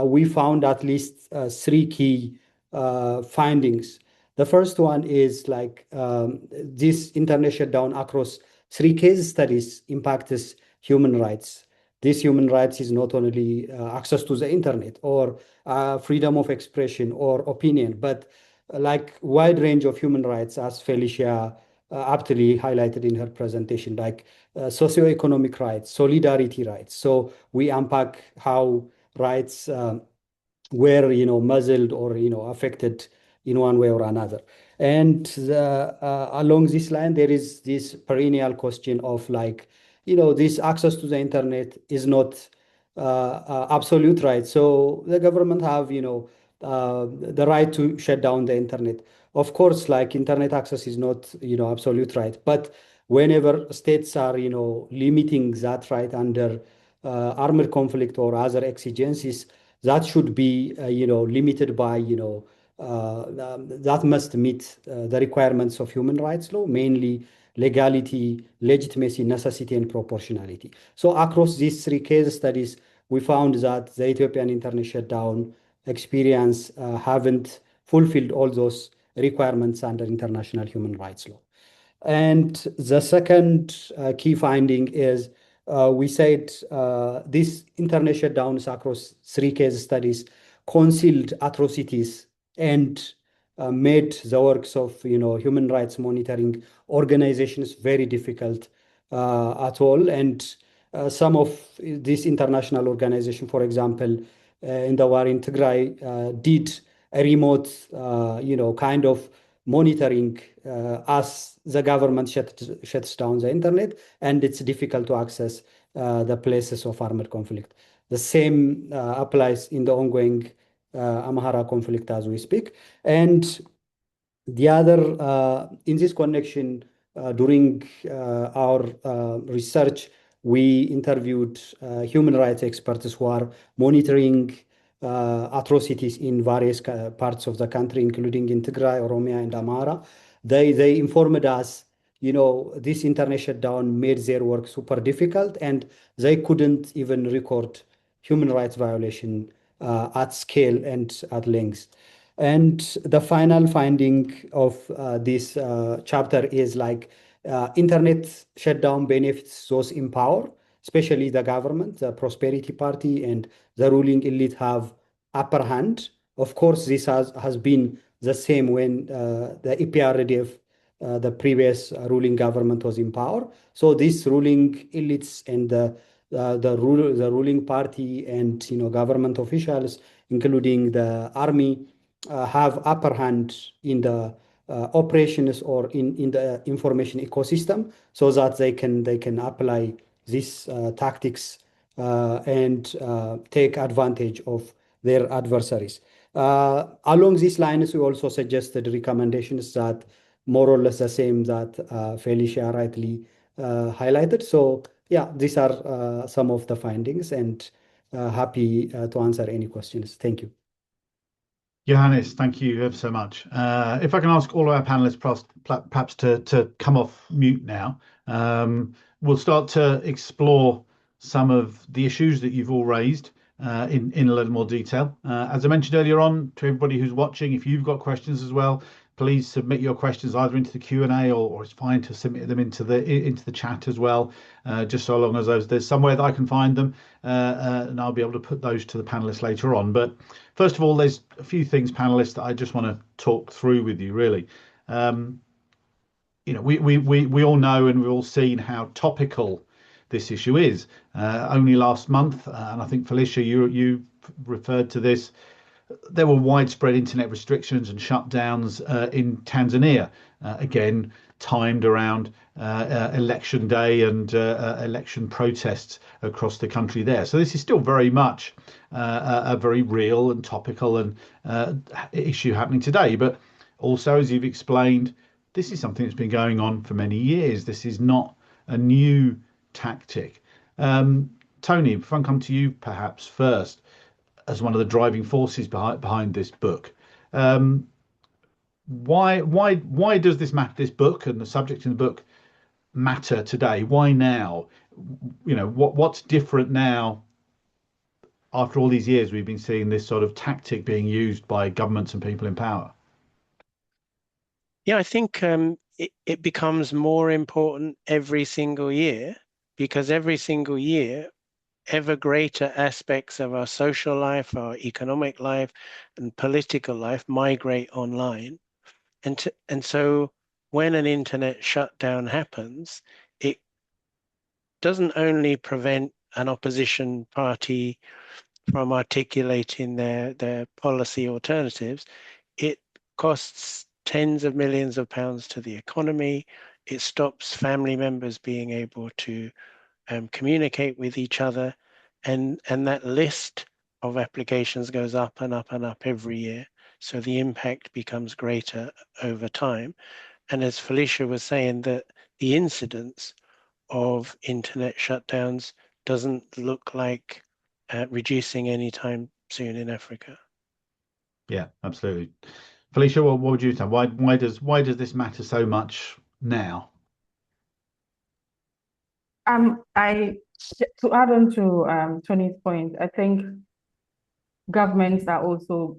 we found at least 3 key findings. The first one is like this internet shutdown across 3 case studies impacts human rights. this human rights is not only access to the internet or freedom of expression or opinion, but like wide range of human rights, as Felicia aptly highlighted in her presentation, like socioeconomic rights, solidarity rights. So we unpack how rights were, muzzled or, affected in one way or another. And along this line, there is this perennial question of like, this access to the internet is not absolute right. So the government have, the right to shut down the internet. Of course, like internet access is not, absolute right. But whenever states are, limiting that right under armed conflict or other exigencies, that should be, limited by, that must meet the requirements of human rights law, mainly legality, legitimacy, necessity, and proportionality. So across these three case studies, we found that the Ethiopian internet shutdown experience haven't fulfilled all those requirements under international human rights law. And the second key finding is we said these internet shutdowns across three case studies concealed atrocities and made the works of human rights monitoring organizations very difficult at all. And some of these international organizations, for example, in the war in Tigray, did a remote, kind of monitoring as the government shuts down the internet, and it's difficult to access the places of armed conflict. The same applies in the ongoing Amhara conflict as we speak. And the other, in this connection, during our research, we interviewed human rights experts who are monitoring atrocities in various parts of the country, including in Tigray, Oromia, and Amara. They informed us, this internet shutdown made their work super difficult, and they couldn't even record human rights violation at scale and at length. And the final finding of this chapter is like internet shutdown benefits those in power, especially the government, the Prosperity Party, and the ruling elite have upper hand. Of course, this has been the same when the EPRDF, the previous ruling government, was in power. So these ruling elites and the ruling party and government officials, including the army, have upper hand in the operations or in the information ecosystem, so that they can apply these tactics and take advantage of their adversaries. Along these lines, we also suggested recommendations that more or less the same that Felicia rightly highlighted. So yeah, these are some of the findings, and happy to answer any questions. Thank you. Johannes, thank you ever so much. If I can ask all of our panelists perhaps to come off mute now, we'll start to explore some of the issues that you've all raised in a little more detail. As I mentioned earlier on, to everybody who's watching, if you've got questions as well, please submit your questions either into the Q&A or it's fine to submit them into the chat as well, just so long as there's somewhere that I can find them, and I'll be able to put those to the panelists later on. But first of all, there's a few things, panelists, that I just want to talk through with you, really. We all know and we've all seen how topical this issue is. Only last month, and I think Felicia, you referred to this, there were widespread internet restrictions and shutdowns in Tanzania, again timed around election day and election protests across the country there. So this is still very much a very real and topical and issue happening today. But also, as you've explained, this is something that's been going on for many years. This is not a new tactic. Tony, if I can come to you perhaps first, as one of the driving forces behind this book. Why does this book and the subject in the book matter today? Why now? What's different now after all these years we've been seeing this sort of tactic being used by governments and people in power? Yeah, I think it becomes more important every single year, because every single year ever greater aspects of our social life, our economic life, and political life migrate online. And so when an internet shutdown happens, it doesn't only prevent an opposition party from articulating their policy alternatives, it costs tens of millions of pounds to the economy. It stops family members being able to communicate with each other, and that list of applications goes up and up and up every year. So the impact becomes greater over time. And as Felicia was saying, that the incidence of internet shutdowns doesn't look like reducing anytime soon in Africa. Yeah, absolutely. Felicia, what would you say? Why does this matter so much now? To add on to Tony's point, I think governments are also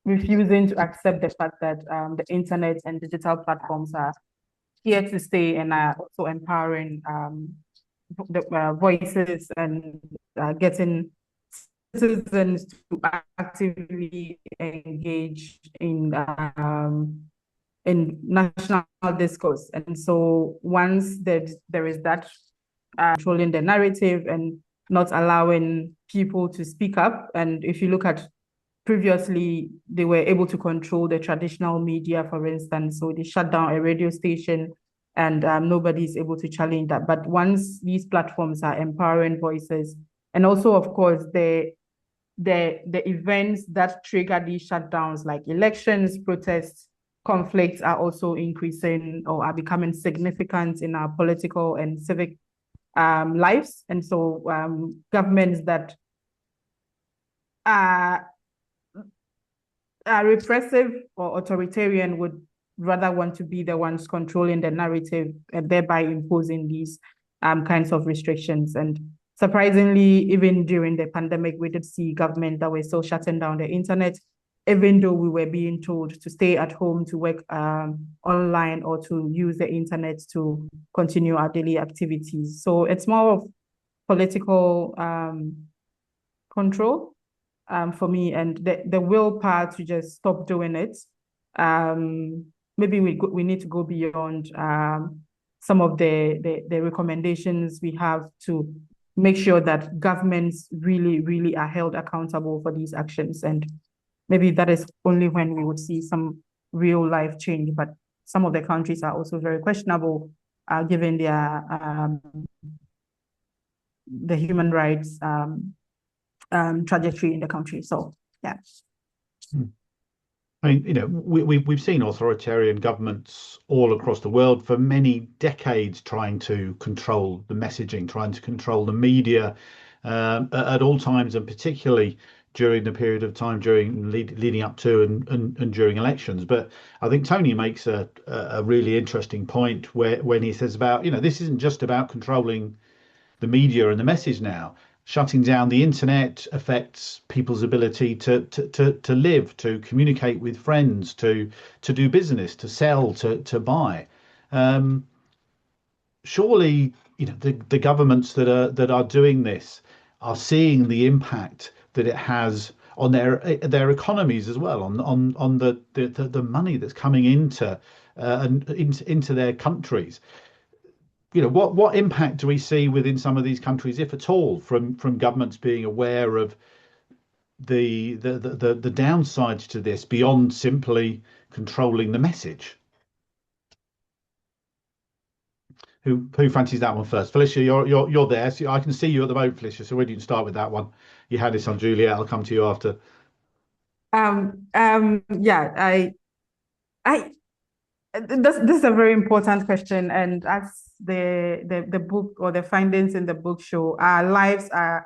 refusing to accept the fact that the internet and digital platforms are here to stay and are also empowering the voices and getting citizens to actively engage in national discourse. And so once there is that controlling the narrative and not allowing people to speak up, and if you look at previously, they were able to control the traditional media, for instance, so they shut down a radio station and nobody is able to challenge that. But once these platforms are empowering voices, and also, of course, the events that trigger these shutdowns, like elections, protests, conflicts, are also increasing or are becoming significant in our political and civic lives. And so governments that are repressive or authoritarian would rather want to be the ones controlling the narrative and thereby imposing these kinds of restrictions. And surprisingly, even during the pandemic, we did see government that were still shutting down the internet, even though we were being told to stay at home, to work online, or to use the internet to continue our daily activities. So it's more of political control for me, and the willpower to just stop doing it. Maybe we need to go beyond some of the recommendations we have to make sure that governments really are held accountable for these actions. And maybe that is only when we would see some real life change. But some of the countries are also very questionable given their the human rights trajectory in the country. So, yeah. I mean, we've seen authoritarian governments all across the world for many decades trying to control the messaging, trying to control the media at all times, and particularly during the period of time leading up to and during elections. But I think Tony makes a really interesting point when he says about, this isn't just about controlling the media and the message now. Shutting down the internet affects people's ability to live, to communicate with friends, to do business, to sell, to buy. Surely, the governments that are doing this are seeing the impact that it has on their economies as well, on the money that's coming into their countries. What impact do we see within some of these countries, if at all, from governments being aware of the downsides to this beyond simply controlling the message? Who fancies that one first? Felicia, you're there. So I can see you at the moment, Felicia. So where do you start with that one? You had this on Juliet. I'll come to you after. Yeah, I this is a very important question, and as the book or the findings in the book show, our lives are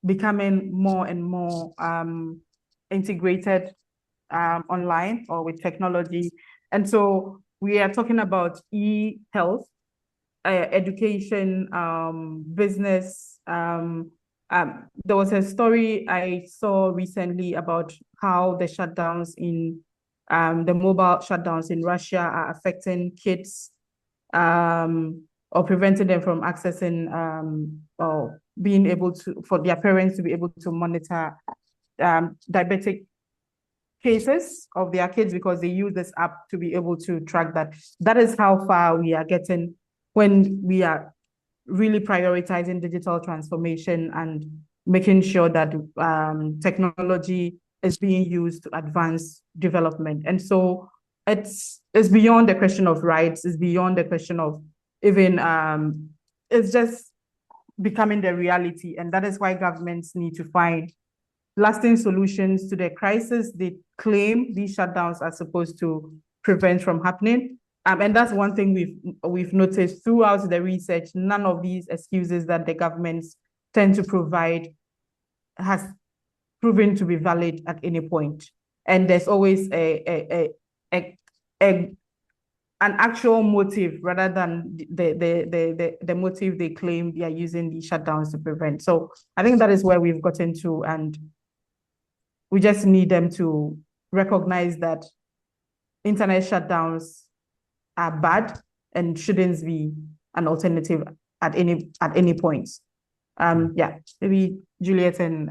becoming more and more integrated online or with technology. And so we are talking about e-health, education, business. There was a story I saw recently about how the shutdowns the mobile shutdowns in Russia are affecting kids or preventing them from accessing or being able to, for their parents to be able to monitor diabetic cases of their kids because they use this app to be able to track that. That is how far we are getting when we are really prioritizing digital transformation and making sure that technology is being used to advance development. And so it's beyond the question of rights, it's beyond the question of even it's just becoming the reality. And that is why governments need to find lasting solutions to the crisis they claim these shutdowns are supposed to prevent from happening. And that's one thing we've noticed throughout the research. None of these excuses that the governments tend to provide has proven to be valid at any point. And there's always an actual motive rather than the motive they claim they are using these shutdowns to prevent. So I think that is where we've gotten to, and we just need them to recognize that internet shutdowns are bad and shouldn't be an alternative at any point. Yeah, maybe Juliet and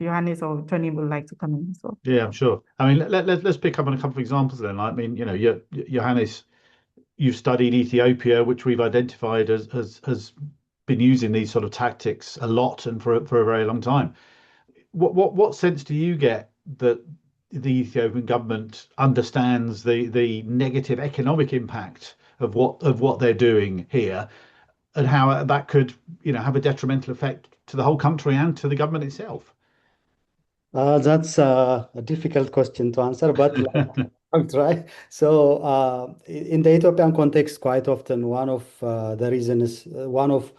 Johannes or Tony would like to come in as well. Yeah, I'm sure. I mean, let's pick up on a couple of examples then. I mean, Johannes, you've studied Ethiopia, which we've identified has been using these sort of tactics a lot and for a very long time. What sense do you get that the Ethiopian government understands the negative economic impact of what they're doing here, and how that could have a detrimental effect to the whole country and to the government itself? That's a difficult question to answer, but I'll try. So, in the Ethiopian context, quite often one of the reasons, one of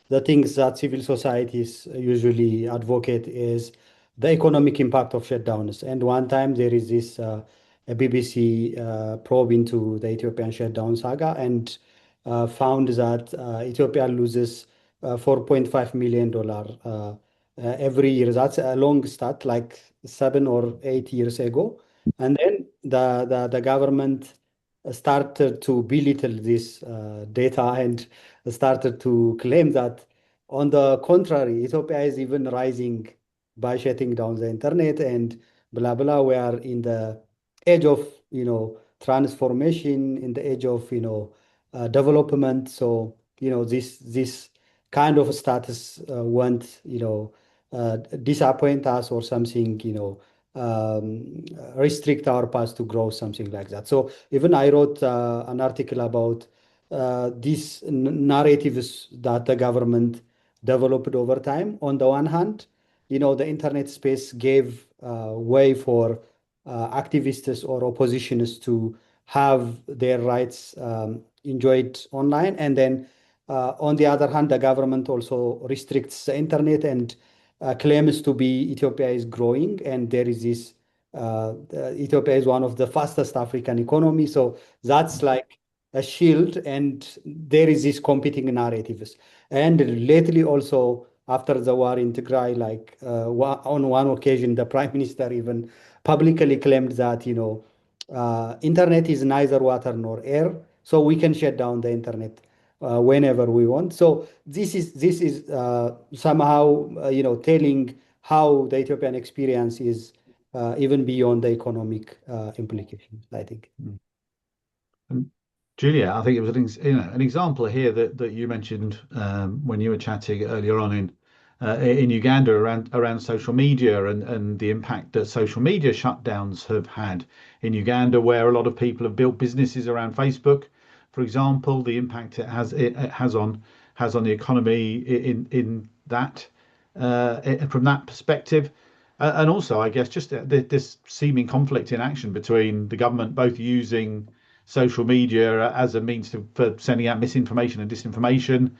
the things that civil societies usually advocate is the economic impact of shutdowns. And one time there is this a BBC probe into the Ethiopian shutdown saga and found that Ethiopia loses $4.5 million every year. That's a long stat, like 7 or 8 years ago. And then the government started to belittle this data and started to claim that, on the contrary, Ethiopia is even rising by shutting down the internet and blah blah. We are in the age of transformation, in the age of development. So this kind of status won't disappoint us or something, restrict our path to growth, something like that. So even I wrote an article about these narratives that the government developed over time. On the one hand, the internet space gave way for activists or oppositions to have their rights enjoyed online. And then on the other hand, the government also restricts the internet and claims to be Ethiopia is growing, and there is this Ethiopia is one of the fastest African economy. So that's like a shield, and there is this competing narratives. And lately also, after the war in Tigray, like on one occasion, the prime minister even publicly claimed that internet is neither water nor air, so we can shut down the internet whenever we want. So this is somehow telling how the Ethiopian experience is even beyond the economic implications, I think. And Julia, I think it was an example here that you mentioned when you were chatting earlier on in Uganda around social media and the impact that social media shutdowns have had in Uganda, where a lot of people have built businesses around Facebook, for example, the impact it has on the economy in that from that perspective. And also, I guess, just this seeming conflict in action between the government both using social media as a means for sending out misinformation and disinformation,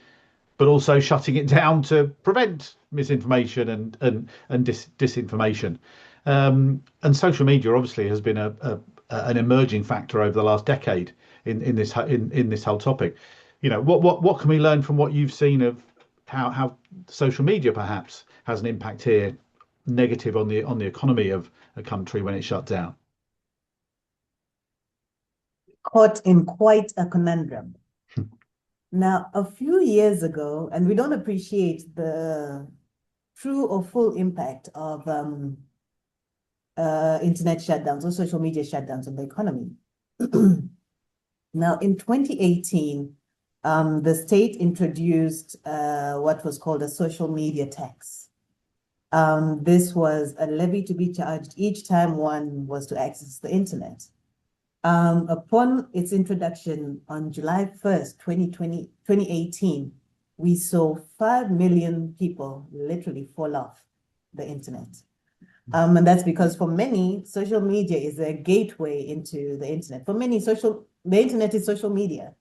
but also shutting it down to prevent misinformation and disinformation. And social media obviously has been an emerging factor over the last decade in this whole topic. What can we learn from what you've seen of how social media perhaps has an impact here, negative on the economy of a country when it's shut down? Caught in quite a conundrum. Now, a few years ago, and we don't appreciate the true or full impact of internet shutdowns or social media shutdowns on the economy. Now, in 2018, the state introduced what was called a social media tax. This was a levy to be charged each time one was to access the internet. Upon its introduction on July 1st, 2018, we saw 5 million people literally fall off the internet. And that's because for many, social media is a gateway into the internet. For many, the internet is social media.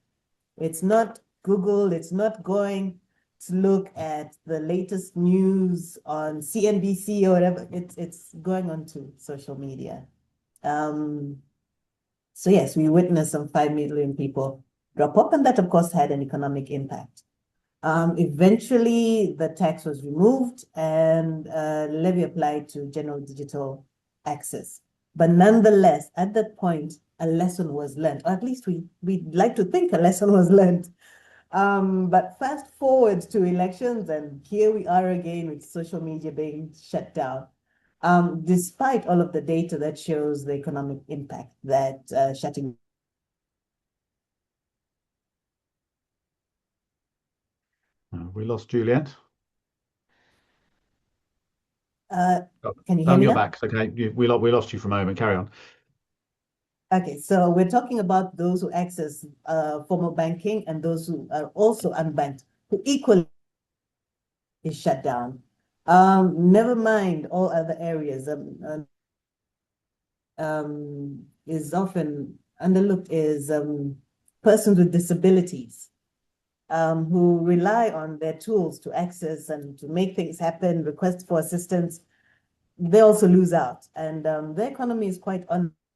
It's not Google, it's not going to look at the latest news on CNBC or whatever. It's going on to social media. So yes, we witnessed some 5 million people drop off, and that of course had an economic impact. Eventually, the tax was removed and levy applied to general digital access. But nonetheless, at that point, a lesson was learned, or at least we'd like to think a lesson was learned. But fast forward to elections, and here we are again with social media being shut down. Despite all of the data that shows the economic impact that shutting. We lost Juliet. Can you hear me you're now? back. Okay, we lost you for a moment. Carry on. Okay, so we're talking about those who access formal banking and those who are also unbanked, who equally is shut down. Never mind all other areas. Is often underlooked is persons with disabilities who rely on their tools to access and to make things happen, request for assistance. They also lose out, and the economy is quite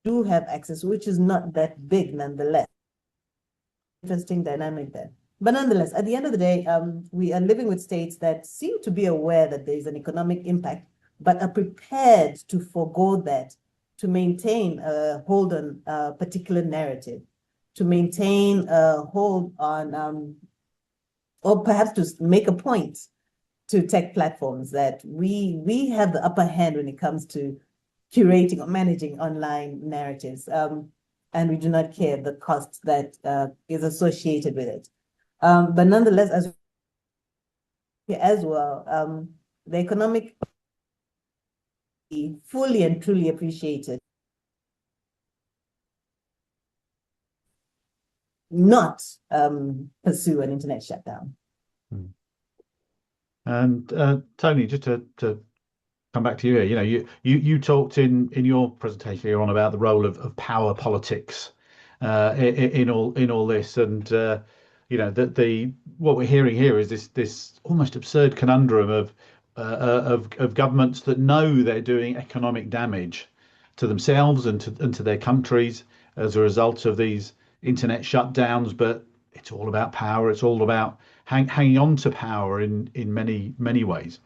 do have access, which is not that big nonetheless. Interesting dynamic there. But nonetheless, at the end of the day, we are living with states that seem to be aware that there is an economic impact, but are prepared to forego that to maintain a hold on a particular narrative, to maintain a hold on, or perhaps to make a point to tech platforms that we have the upper hand when it comes to curating or managing online narratives. And we do not care the cost that is associated with it. But nonetheless, as well, the economic fully and truly appreciated, not pursue an internet shutdown. And Tony, just to come back to you here, you talked in your presentation here on about the role of power politics in all this, and that what we're hearing here is this almost absurd conundrum of governments that know they're doing economic damage to themselves and to their countries as a result of these internet shutdowns, but it's all about power. It's all about hanging on to power in many ways.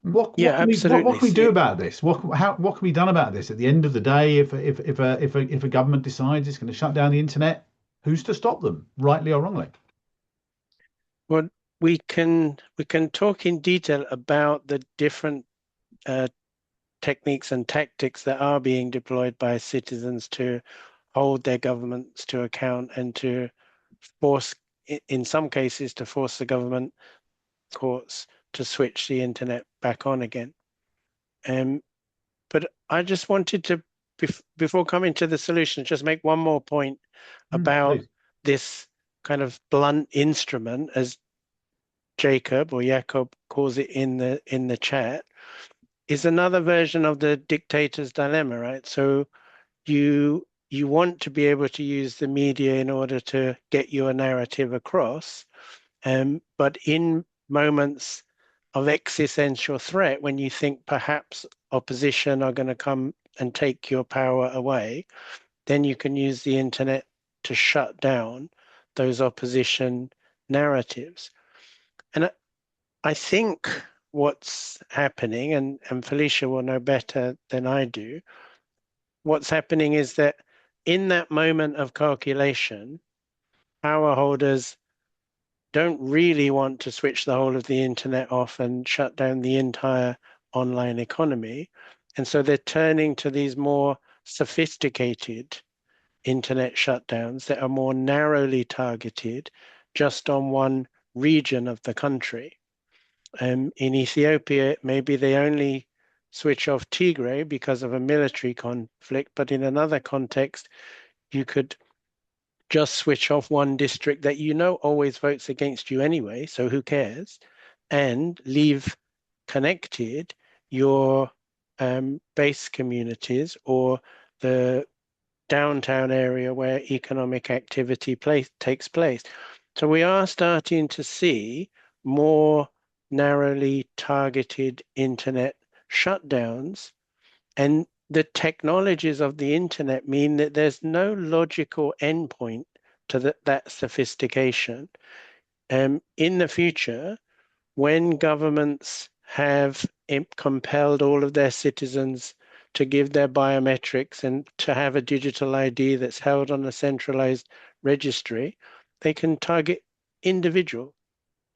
What Yeah, can absolutely. we do about this? What can be done about this? At the end of the day, if a government decides it's going to shut down the internet, who's to stop them, rightly or wrongly? Well, we can talk in detail about the different techniques and tactics that are being deployed by citizens to hold their governments to account and to force, in some cases, to force the government courts to switch the internet back on again. But I just wanted to, before coming to the solution, just make one more point about this kind of blunt instrument, as Jacob calls it in the chat, is another version of the dictator's dilemma, right? So you want to be able to use the media in order to get your narrative across, but in moments of existential threat, when you think perhaps opposition are going to come and take your power away, then you can use the internet to shut down those opposition narratives. And I think what's happening, and Felicia will know better than I do, what's happening is that in that moment of calculation, power holders don't really want to switch the whole of the internet off and shut down the entire online economy. And so they're turning to these more sophisticated internet shutdowns that are more narrowly targeted just on one region of the country. In Ethiopia, maybe they only switch off Tigray because of a military conflict, but in another context, you could just switch off one district that you know always votes against you anyway, so who cares, and leave connected your base communities or the downtown area where economic activity takes place. So we are starting to see more narrowly targeted internet shutdowns, and the technologies of the internet mean that there's no logical endpoint to that sophistication. In the future, when governments have compelled all of their citizens to give their biometrics and to have a digital ID that's held on a centralized registry, they can target individual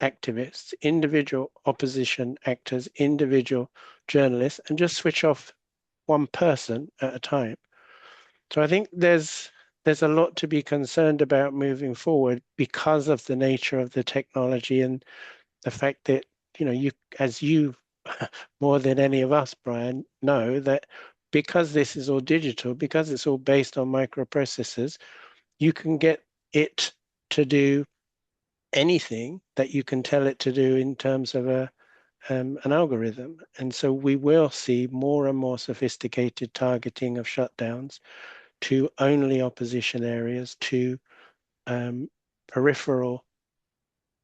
activists, individual opposition actors, individual journalists, and just switch off one person at a time. So I think there's a lot to be concerned about moving forward because of the nature of the technology and the fact that, as you more than any of us, Brian, know that because this is all digital, because it's all based on microprocessors, you can get it to do anything that you can tell it to do in terms of an algorithm. And so we will see more and more sophisticated targeting of shutdowns to only opposition areas, to peripheral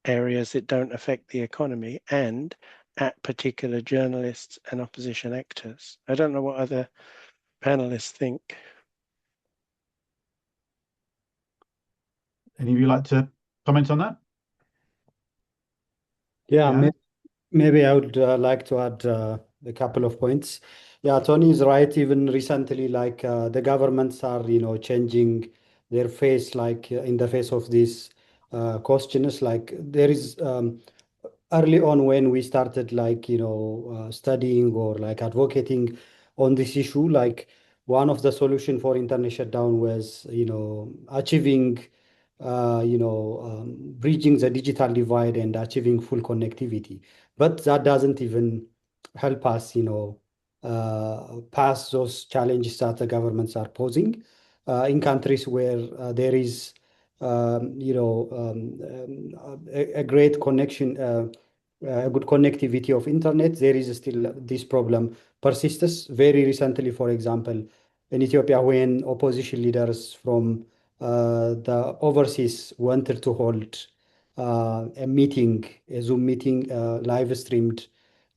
areas that don't affect the economy, and at particular journalists and opposition actors. I don't know what other panelists think. Any of you like to comment on that? Yeah, maybe I would like to add a couple of points. Yeah, Tony is right. Even recently, like the governments are, changing their face, like in the face of these questions. Like there is early on when we started, like studying or like advocating on this issue. Like one of the solution for internet shutdown was, achieving bridging the digital divide and achieving full connectivity. But that doesn't even help us, pass those challenges that the governments are posing in countries where there is, a great connection, a good connectivity of internet. There is still this problem persists. Very recently, for example, in Ethiopia, when opposition leaders from the overseas wanted to hold a meeting, a Zoom meeting, live streamed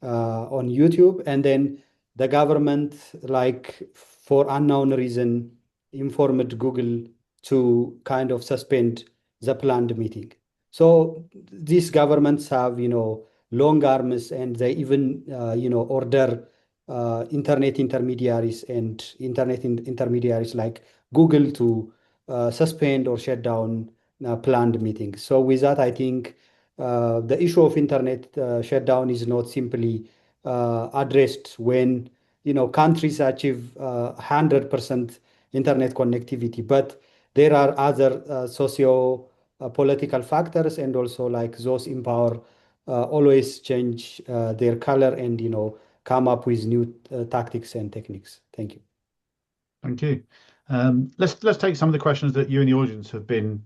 on YouTube, and then the government, like for unknown reason, informed Google to kind of suspend the planned meeting. So these governments have, long arms, and they even, order internet intermediaries and intermediaries like Google to suspend or shut down planned meetings. So with that, I think the issue of internet shutdown is not simply addressed when countries achieve 100% internet connectivity, but there are other socio political factors, and also like those in power always change their color and come up with new tactics and techniques. Thank you. Thank you. Let's take some of the questions that you and the audience have been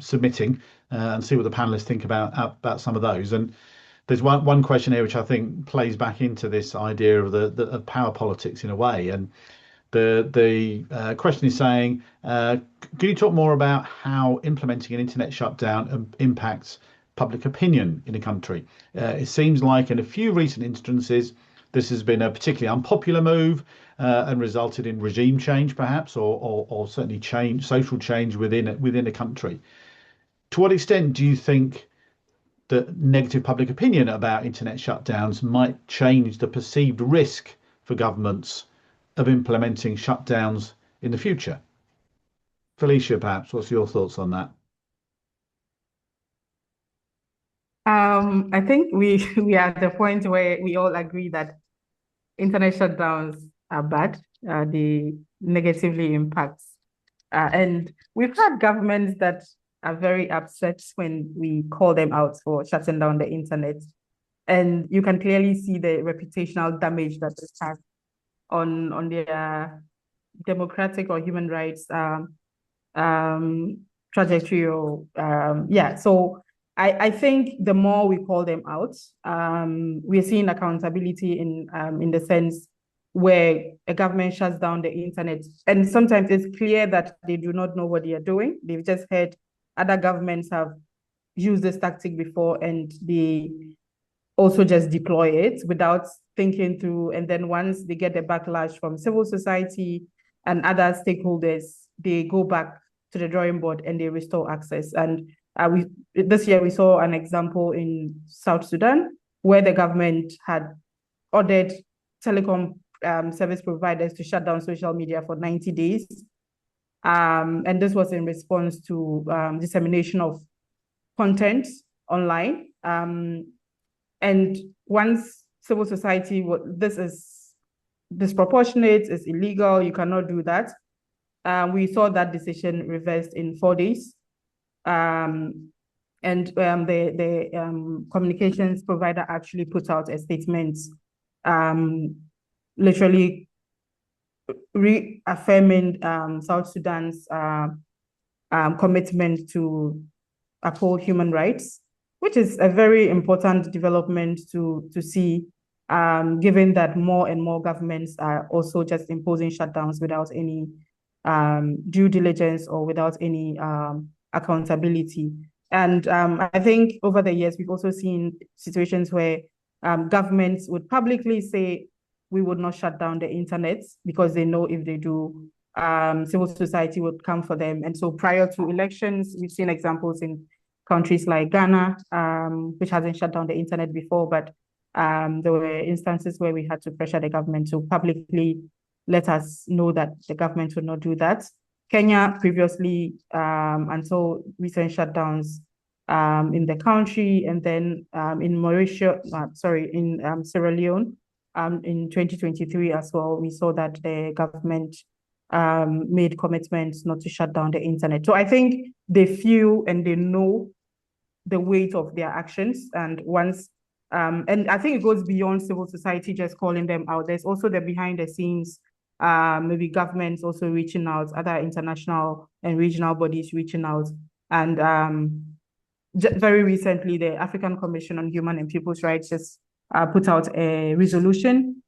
submitting and see what the panelists think about some of those. And there's one question here which I think plays back into this idea of the power politics in a way. And the question is saying, can you talk more about how implementing an internet shutdown impacts public opinion in a country? It seems like in a few recent instances, this has been a particularly unpopular move and resulted in regime change, perhaps, or certainly social change within a country. To what extent do you think that negative public opinion about internet shutdowns might change the perceived risk for governments of implementing shutdowns in the future? Felicia, perhaps, what's your thoughts on that? I think we are at the point where we all agree that internet shutdowns are bad. They negatively impact. And we've had governments that are very upset when we call them out for shutting down the internet. And you can clearly see the reputational damage that this has on their democratic or human rights um, trajectory. Or yeah, so I think the more we call them out, we're seeing accountability in the sense where a government shuts down the internet, and sometimes it's clear that they do not know what they are doing. They've just heard other governments have used this tactic before, and they also just deploy it without thinking through. And then once they get the backlash from civil society and other stakeholders, they go back to the drawing board and they restore access. And this year we saw an example in South Sudan where the government had ordered telecom service providers to shut down social media for 90 days. And this was in response to dissemination of content online. And once civil society, this is disproportionate, it's illegal, you cannot do that. We saw that decision reversed in 4 days. And the communications provider actually put out a statement, literally reaffirming South Sudan's commitment to uphold human rights, which is a very important development to see, given that more and more governments are also just imposing shutdowns without any due diligence or without any accountability. And I think over the years, we've also seen situations where governments would publicly say, we would not shut down the internet because they know if they do, civil society would come for them. And so prior to elections, we've seen examples in countries like Ghana, which hasn't shut down the internet before, but there were instances where we had to pressure the government to publicly let us know that the government would not do that. Kenya previously, until recent shutdowns in the country, and then in Sierra Leone, in 2023 as well, we saw that the government made commitments not to shut down the internet. So I think they feel and they know the weight of their actions. And once, and I think it goes beyond civil society just calling them out. There's also the behind the scenes, maybe governments also reaching out, other international and regional bodies reaching out. And very recently, the African Commission on Human and People's Rights just put out a resolution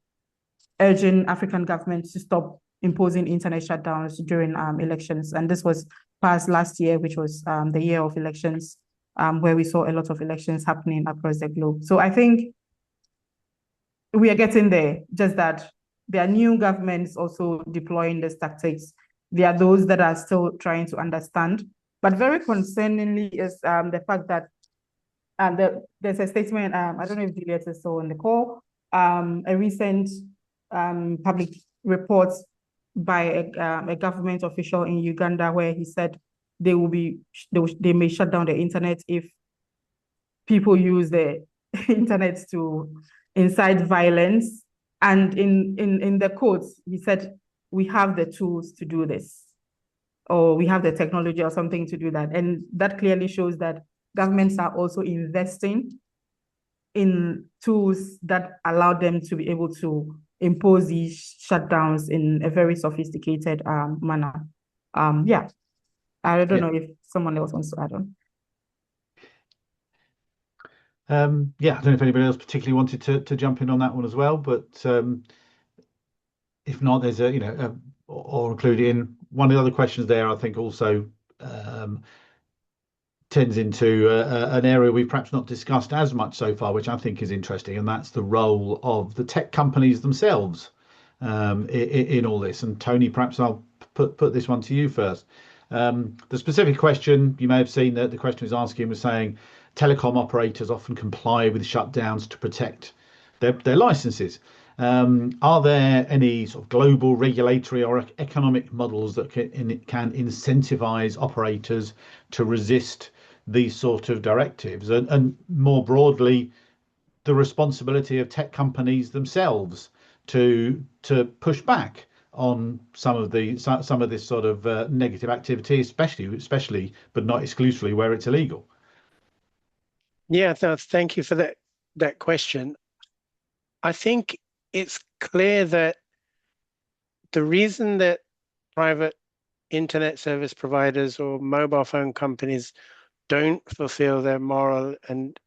urging African governments to stop imposing internet shutdowns during elections. And this was passed last year, which was the year of elections, where we saw a lot of elections happening across the globe. So I think we are getting there, just that there are new governments also deploying these tactics. There are those that are still trying to understand. But very concerningly is the fact that there's a statement, I don't know if Juliet is still on the call, a recent public report by a government official in Uganda where he said they may shut down the internet if people use the internet to incite violence. And in the quotes, he said, we have the tools to do this, or we have the technology or something to do that. And that clearly shows that governments are also investing in tools that allow them to be able to impose these shutdowns in a very sophisticated manner. Yeah, I don't know if someone else wants to add on. Yeah, I don't know if anybody else particularly wanted to jump in on that one as well, but if not, there's or included in one of the other questions there, I think also tends into an area we've perhaps not discussed as much so far, which I think is interesting, and that's the role of the tech companies themselves in all this. And Tony, perhaps I'll put this one to you first. The specific question, you may have seen that the question was asking was saying telecom operators often comply with shutdowns to protect their licenses. Are there any sort of global regulatory or economic models that can incentivize operators to resist these sort of directives, and more broadly, the responsibility of tech companies themselves to push back on some of this sort of negative activity, especially but not exclusively where it's illegal. Yeah, thank you for that question. I think it's clear that the reason that private internet service providers or mobile phone companies don't fulfill their moral and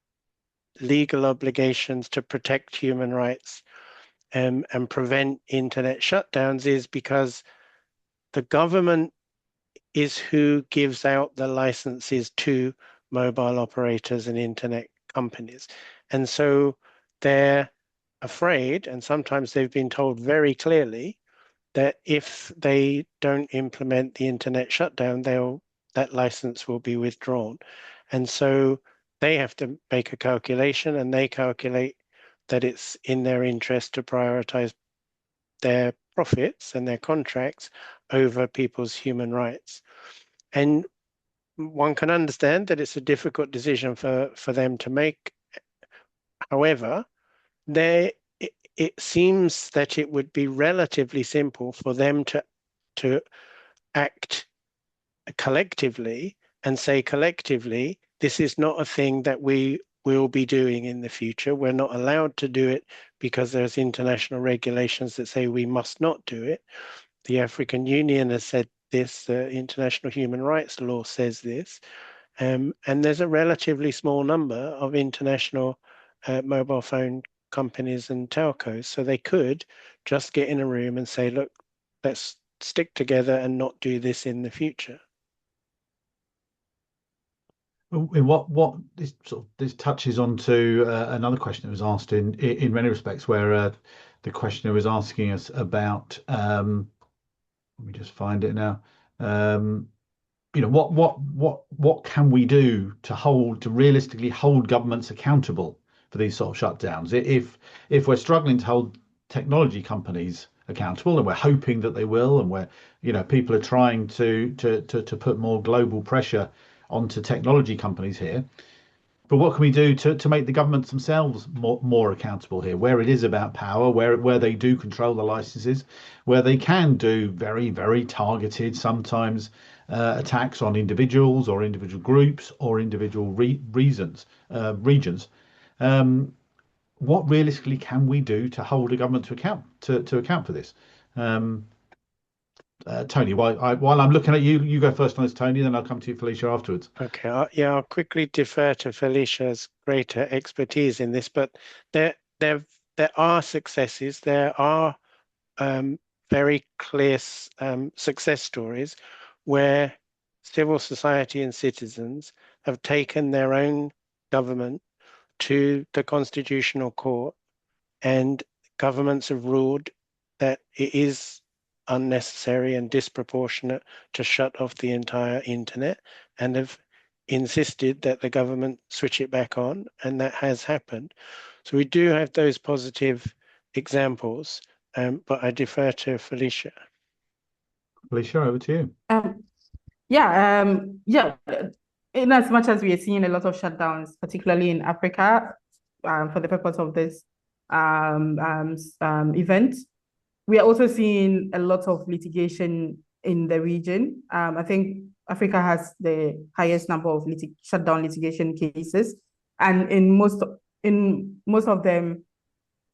legal obligations to protect human rights and prevent internet shutdowns is because the government is who gives out the licenses to mobile operators and internet companies. And so they're afraid, and sometimes they've been told very clearly, that if they don't implement the internet shutdown, that license will be withdrawn. And so they have to make a calculation, and they calculate that it's in their interest to prioritize their profits and their contracts over people's human rights. And one can understand that it's a difficult decision for them to make. However, it seems that it would be relatively simple for them to act collectively and say collectively, this is not a thing that we will be doing in the future. We're not allowed to do it because there's international regulations that say we must not do it. The African Union has said this, the international human rights law says this, and there's a relatively small number of international mobile phone companies and telcos, so they could just get in a room and say, look, let's stick together and not do this in the future. What this touches on to another question that was asked in many respects, where the questioner was asking us about. Let me just find it now. What can we do to realistically hold governments accountable for these sort of shutdowns? If we're struggling to hold technology companies accountable, and we're hoping that they will, and people are trying to put more global pressure onto technology companies here. But what can we do to make the governments themselves more accountable here, where it is about power, where they do control the licenses, where they can do very, very targeted, sometimes attacks on individuals or individual groups or individual regions. What realistically can we do to hold a government to account for this? Tony, while I'm looking at you, you go first on this, Tony, then I'll come to you, Felicia, afterwards. Okay, I'll quickly defer to Felicia's greater expertise in this, but there are successes. There are very clear success stories where civil society and citizens have taken their own government to the Constitutional Court, and governments have ruled that it is unnecessary and disproportionate to shut off the entire internet, and have insisted that the government switch it back on, and that has happened. So we do have those positive examples, but I defer to Felicia. Felicia, over to you. Yeah. In as much as we are seeing a lot of shutdowns, particularly in Africa, for the purpose of this event, we are also seeing a lot of litigation in the region. I think Africa has the highest number of shutdown litigation cases, and in most of them,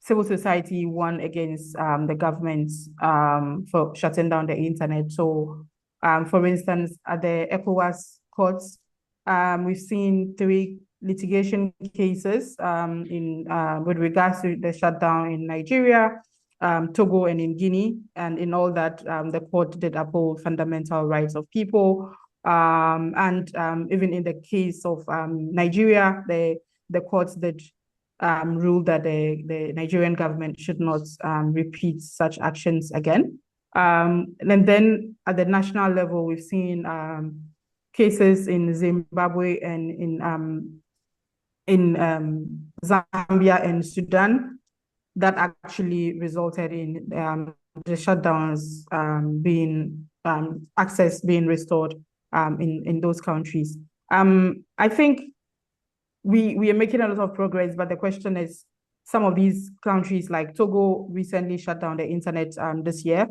civil society won against the government for shutting down the internet. So, for instance, at the ECOWAS courts, we've seen 3 litigation cases with regards to the shutdown in Nigeria, Togo, and in Guinea. And in all that, the court did uphold fundamental rights of people. And even in the case of Nigeria, the courts did rule that the Nigerian government should not repeat such actions again. And then at the national level, we've seen cases in Zimbabwe and in Zambia and Sudan that actually resulted in the shutdowns access being restored in those countries. I think we are making a lot of progress, but the question is, some of these countries like Togo recently shut down the internet this year,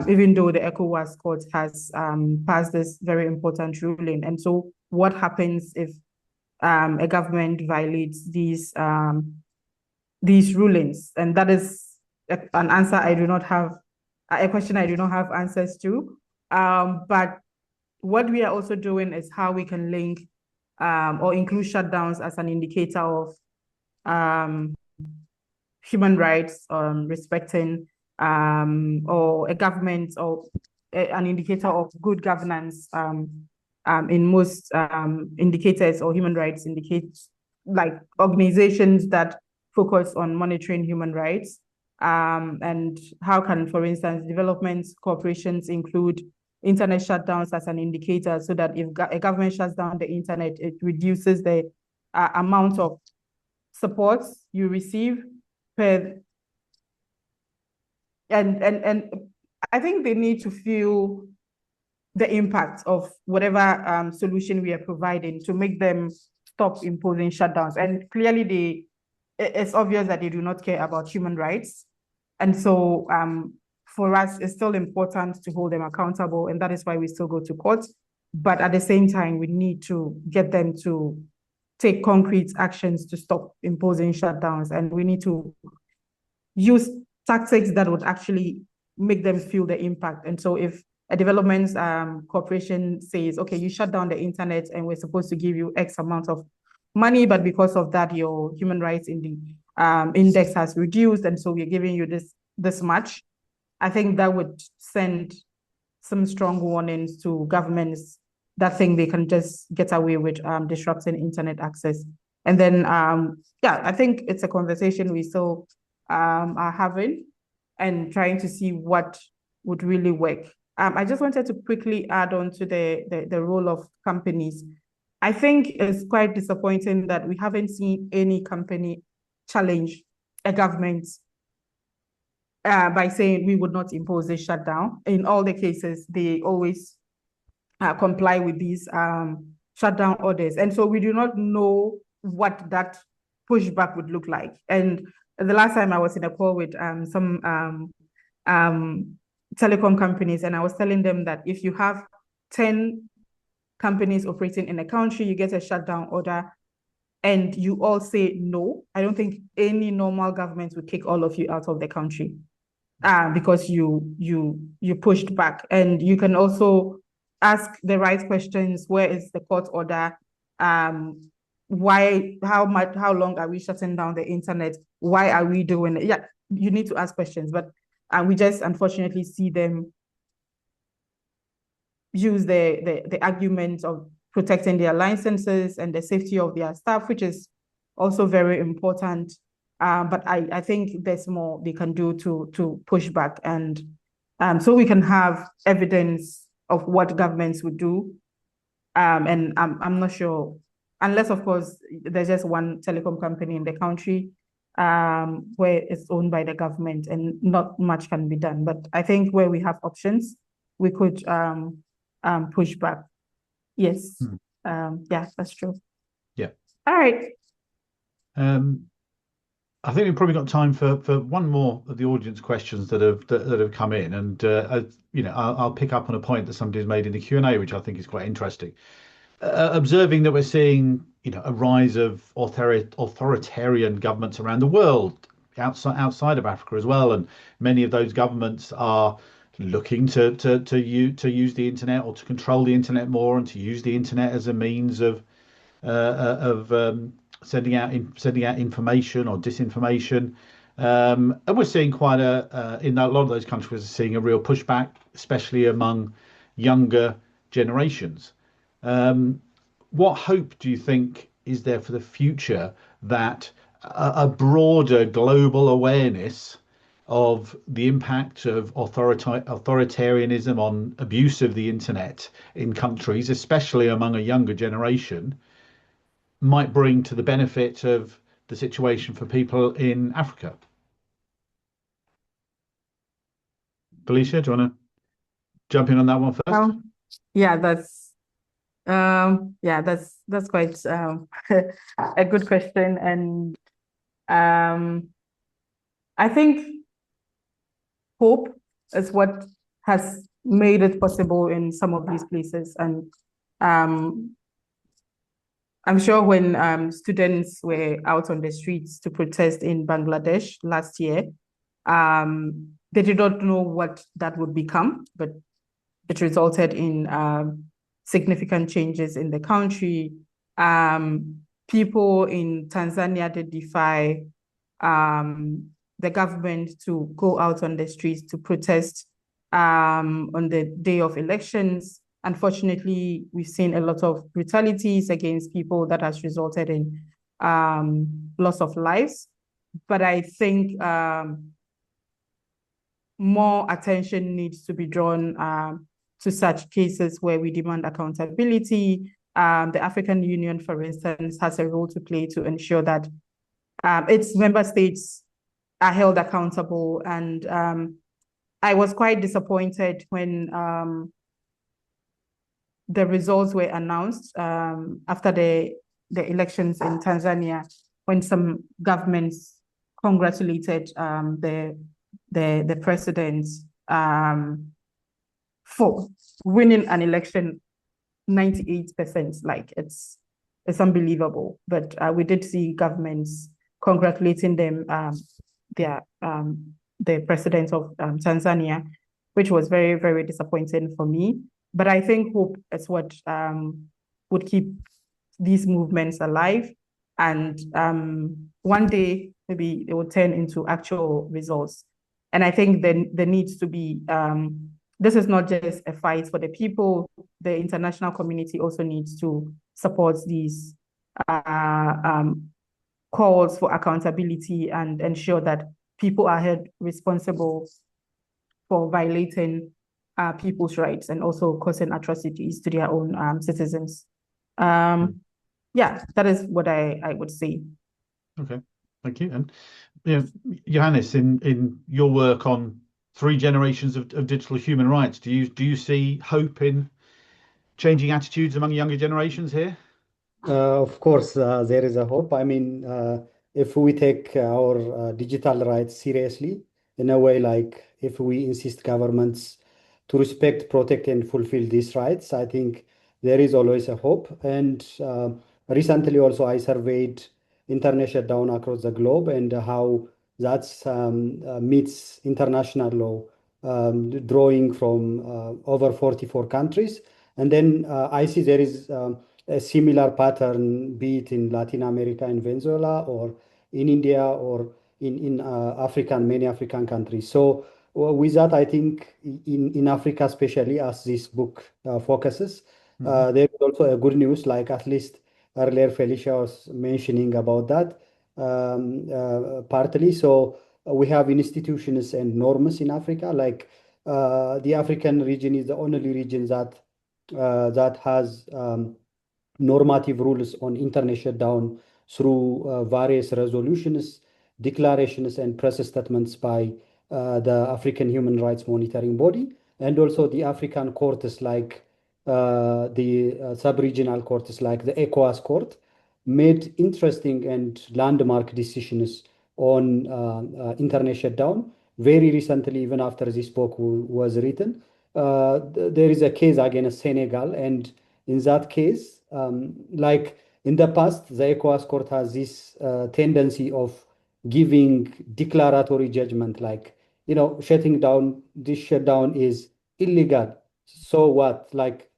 even though the ECOWAS court has passed this very important ruling. And so what happens if a government violates these rulings? And that is an answer I do not have, a question I do not have answers to. But what we are also doing is how we can link or include shutdowns as an indicator of human rights, respecting or a government or an indicator of good governance in most indicators or human rights indicates like organizations that focus on monitoring human rights. And how can, for instance, development corporations include internet shutdowns as an indicator so that if a government shuts down the internet, it reduces the amount of support you receive per, and I think they need to feel the impact of whatever solution we are providing to make them stop imposing shutdowns. And clearly it's obvious that they do not care about human rights. And so for us, it's still important to hold them accountable, and that is why we still go to court. But at the same time, we need to get them to take concrete actions to stop imposing shutdowns, and we need to use tactics that would actually make them feel the impact. And so if a development corporation says, okay, you shut down the internet and we're supposed to give you X amount of money, but because of that, your human rights in the index has reduced, and so we're giving you this much, I think that would send some strong warnings to governments that think they can just get away with disrupting internet access. And then, yeah, I think it's a conversation we still are having and trying to see what would really work. I just wanted to quickly add on to the role of companies. I think it's quite disappointing that we haven't seen any company challenge a government by saying we would not impose a shutdown. In all the cases, they always comply with these shutdown orders. And so we do not know what that pushback would look like. And the last time I was in a call with some telecom companies, and I was telling them that if you have 10 companies operating in a country, you get a shutdown order, and you all say no, I don't think any normal government would kick all of you out of the country because you pushed back. And you can also ask the right questions. Where is the court order? Why, how long are we shutting down the internet? Why are we doing it? Yeah, you need to ask questions, but we just unfortunately see them use the argument of protecting their licenses and the safety of their staff, which is also very important. But I think there's more they can do to push back, and so we can have evidence of what governments would do. And I'm not sure, unless of course there's just one telecom company in the country where it's owned by the government and not much can be done. But I think where we have options, we could push back. Yes. Yeah, that's true. Yeah. All right. I think we've probably got time for one more of the audience questions that have come in, and I'll pick up on a point that somebody's made in the Q&A, which I think is quite interesting. Observing that we're seeing a rise of authoritarian governments around the world, outside of Africa as well, and many of those governments are looking to use the internet or to control the internet more, and to use the internet as a means of sending out information or disinformation, and we're seeing quite in a lot of those countries, we're seeing a real pushback, especially among younger generations. What hope do you think is there for the future that a broader global awareness of the impact of authoritarianism on abuse of the internet in countries, especially among a younger generation, might bring to the benefit of the situation for people in Africa? Felicia, do you want to jump in on that one first? Yeah, that's Yeah, that's quite a good question, and I think hope is what has made it possible in some of these places, and um, I'm sure when students were out on the streets to protest in Bangladesh last year, they did not know what that would become, but it resulted in significant changes in the country. People in Tanzania did defy the government to go out on the streets to protest on the day of elections. Unfortunately, we've seen a lot of brutalities against people that has resulted in loss of lives. But I think more attention needs to be drawn to such cases where we demand accountability. The African Union, for instance, has a role to play to ensure that its member states are held accountable. And I was quite disappointed when the results were announced after the elections in Tanzania, when some governments congratulated the president for winning an election 98%. Like it's unbelievable. But we did see governments congratulating them, the president of Tanzania, which was very, very disappointing for me. But I think hope is what would keep these movements alive. And one day, maybe it will turn into actual results. And I think there needs to be, this is not just a fight for the people, the international community also needs to support these calls for accountability and ensure that people are held responsible for violating people's rights and also causing atrocities to their own citizens. Yeah, that is what I would say. Okay, thank you. And Johannes, in your work on 3 generations of digital human rights, do you see hope in changing attitudes among younger generations here? Of course, there is a hope. I mean, if we take our digital rights seriously, in a way, like if we insist governments to respect, protect, and fulfill these rights, I think there is always a hope. And recently, also, I surveyed internet shutdown across the globe and how that's meets international law, drawing from over 44 countries. And then I see there is a similar pattern, be it in Latin America, in Venezuela, or in India, or in Africa, and many African countries. So with that, I think in Africa, especially as this book focuses, there is also a good news, like at least earlier Felicia was mentioning about that partly. So we have institutions and norms in Africa, like the African region is the only region that has normative rules on internet shutdown through various resolutions, declarations, and press statements by the African Human Rights Monitoring Body, and also the African courts like the sub-regional courts like the ECOWAS court made interesting and landmark decisions on internet shutdown. Very recently, even after this book was written, there is a case against Senegal, and in that case, like in the past, the ECOWAS court has this tendency of giving declaratory judgment, like, shutting down, this shutdown is illegal. So what? Like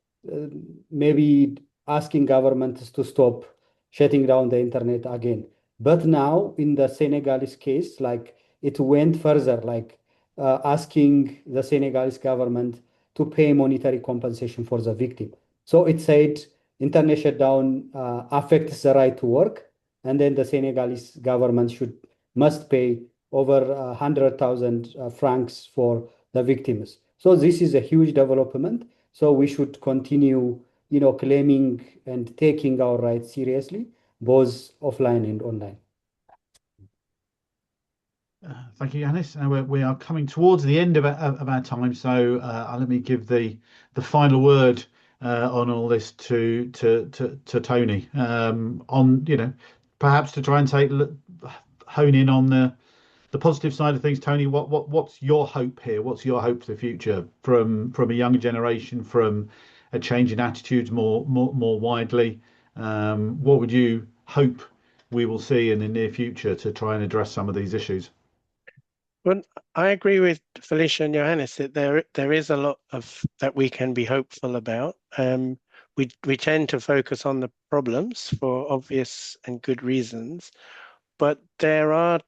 maybe asking governments to stop shutting down the internet again. But now in the Senegalese case, like it went further, like asking the Senegalese government to pay monetary compensation for the victim. So it said internet shutdown affects the right to work, and then the Senegalese government must pay over 100,000 francs for the victims. So this is a huge development. So we should continue, claiming and taking our rights seriously, both offline and online. Thank you, Yanis. We are coming towards the end of our time, so let me give the final word on all this to Tony, on, perhaps to try and hone in on the positive side of things. Tony, what's your hope here? What's your hope for the future from a younger generation, from a change in attitudes more widely? What would you hope we will see in the near future to try and address some of these issues? Well, I agree with Felicia and Johannes that there is a lot of that we can be hopeful about. We tend to focus on the problems for obvious and good reasons, but there are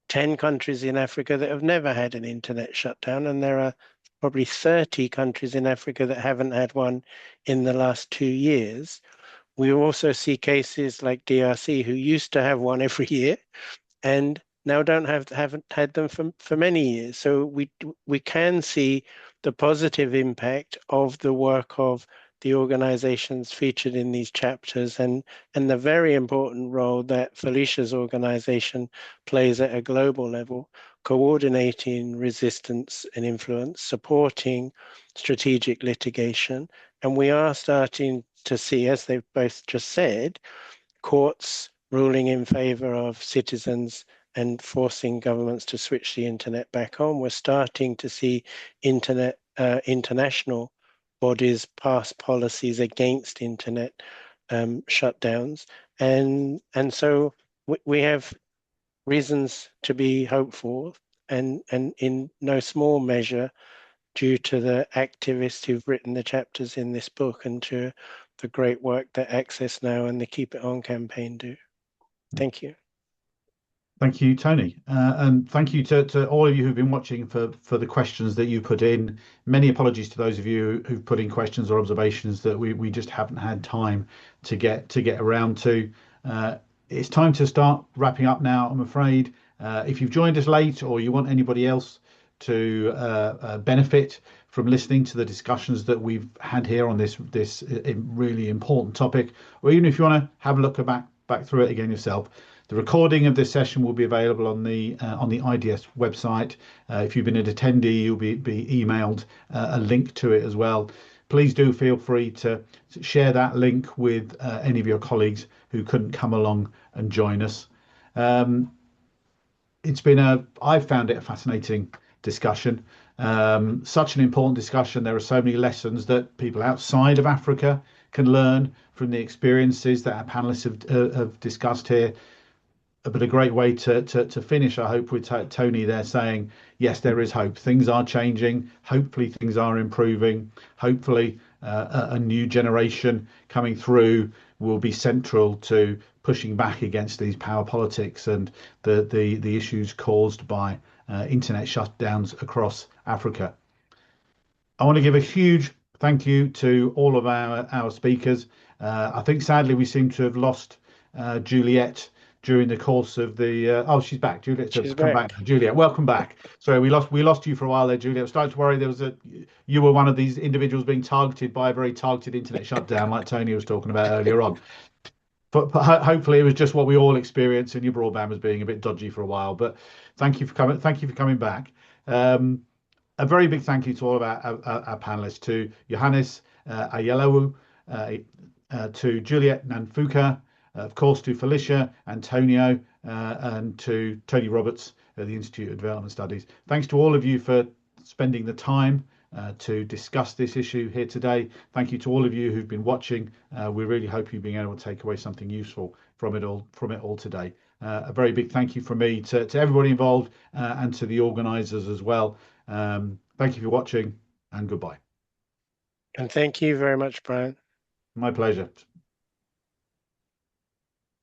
10 countries in Africa that have never had an internet shutdown, and there are probably 30 countries in Africa that haven't had one in the last 2 years. We also see cases like DRC, who used to have one every year and now haven't had them for many years. So we can see the positive impact of the work of the organizations featured in these chapters, and the very important role that Felicia's organization plays at a global level, coordinating resistance and influence, supporting strategic litigation. And we are starting to see, as they've both just said, courts ruling in favor of citizens and forcing governments to switch the internet back on. We're starting to see international bodies pass policies against internet shutdowns, and so we have reasons to be hopeful, and in no small measure due to the activists who've written the chapters in this book, and to the great work that Access Now and the Keep It On campaign do. Thank you. Thank you, Tony, and thank you to all of you who've been watching for the questions that you put in. Many apologies to those of you who've put in questions or observations that we just haven't had time to get around to. It's time to start wrapping up now, I'm afraid. If you've joined us late, or you want anybody else to benefit from listening to the discussions that we've had here on this really important topic, or even if you want to have a look back through it again yourself, the recording of this session will be available on the IDS website. If you've been an attendee, you'll be emailed a link to it as well. Please do feel free to share that link with any of your colleagues who couldn't come along and join us. I've found it a fascinating discussion, such an important discussion. There are so many lessons that people outside of Africa can learn from the experiences that our panelists have discussed here. But a great way to finish, I hope, with Tony there saying, yes, there is hope. Things are changing. Hopefully, things are improving. Hopefully, a new generation coming through will be central to pushing back against these power politics and the issues caused by internet shutdowns across Africa. I want to give a huge thank you to all of our speakers. I think sadly we seem to have lost Juliet during the course of the she's back. Juliet's come back. Juliet, welcome back. Sorry, we lost you for a while there, Juliet. I was starting to worry you were one of these individuals being targeted by a very targeted internet shutdown, like Tony was talking about earlier on. But hopefully it was just what we all experienced, and your broadband was being a bit dodgy for a while. But thank you for coming back. A very big thank you to all of our panelists, to Johannes Ayelewu, to Juliet Nanfuka, of course, to Felicia Anthonio, and to Tony Roberts at the Institute of Development Studies. Thanks to all of you for spending the time to discuss this issue here today. Thank you to all of you who've been watching. We really hope you've been able to take away something useful from it all today. A very big thank you from me to everybody involved and to the organisers as well. Thank you for watching, and goodbye. And thank you very much, Brian. My pleasure.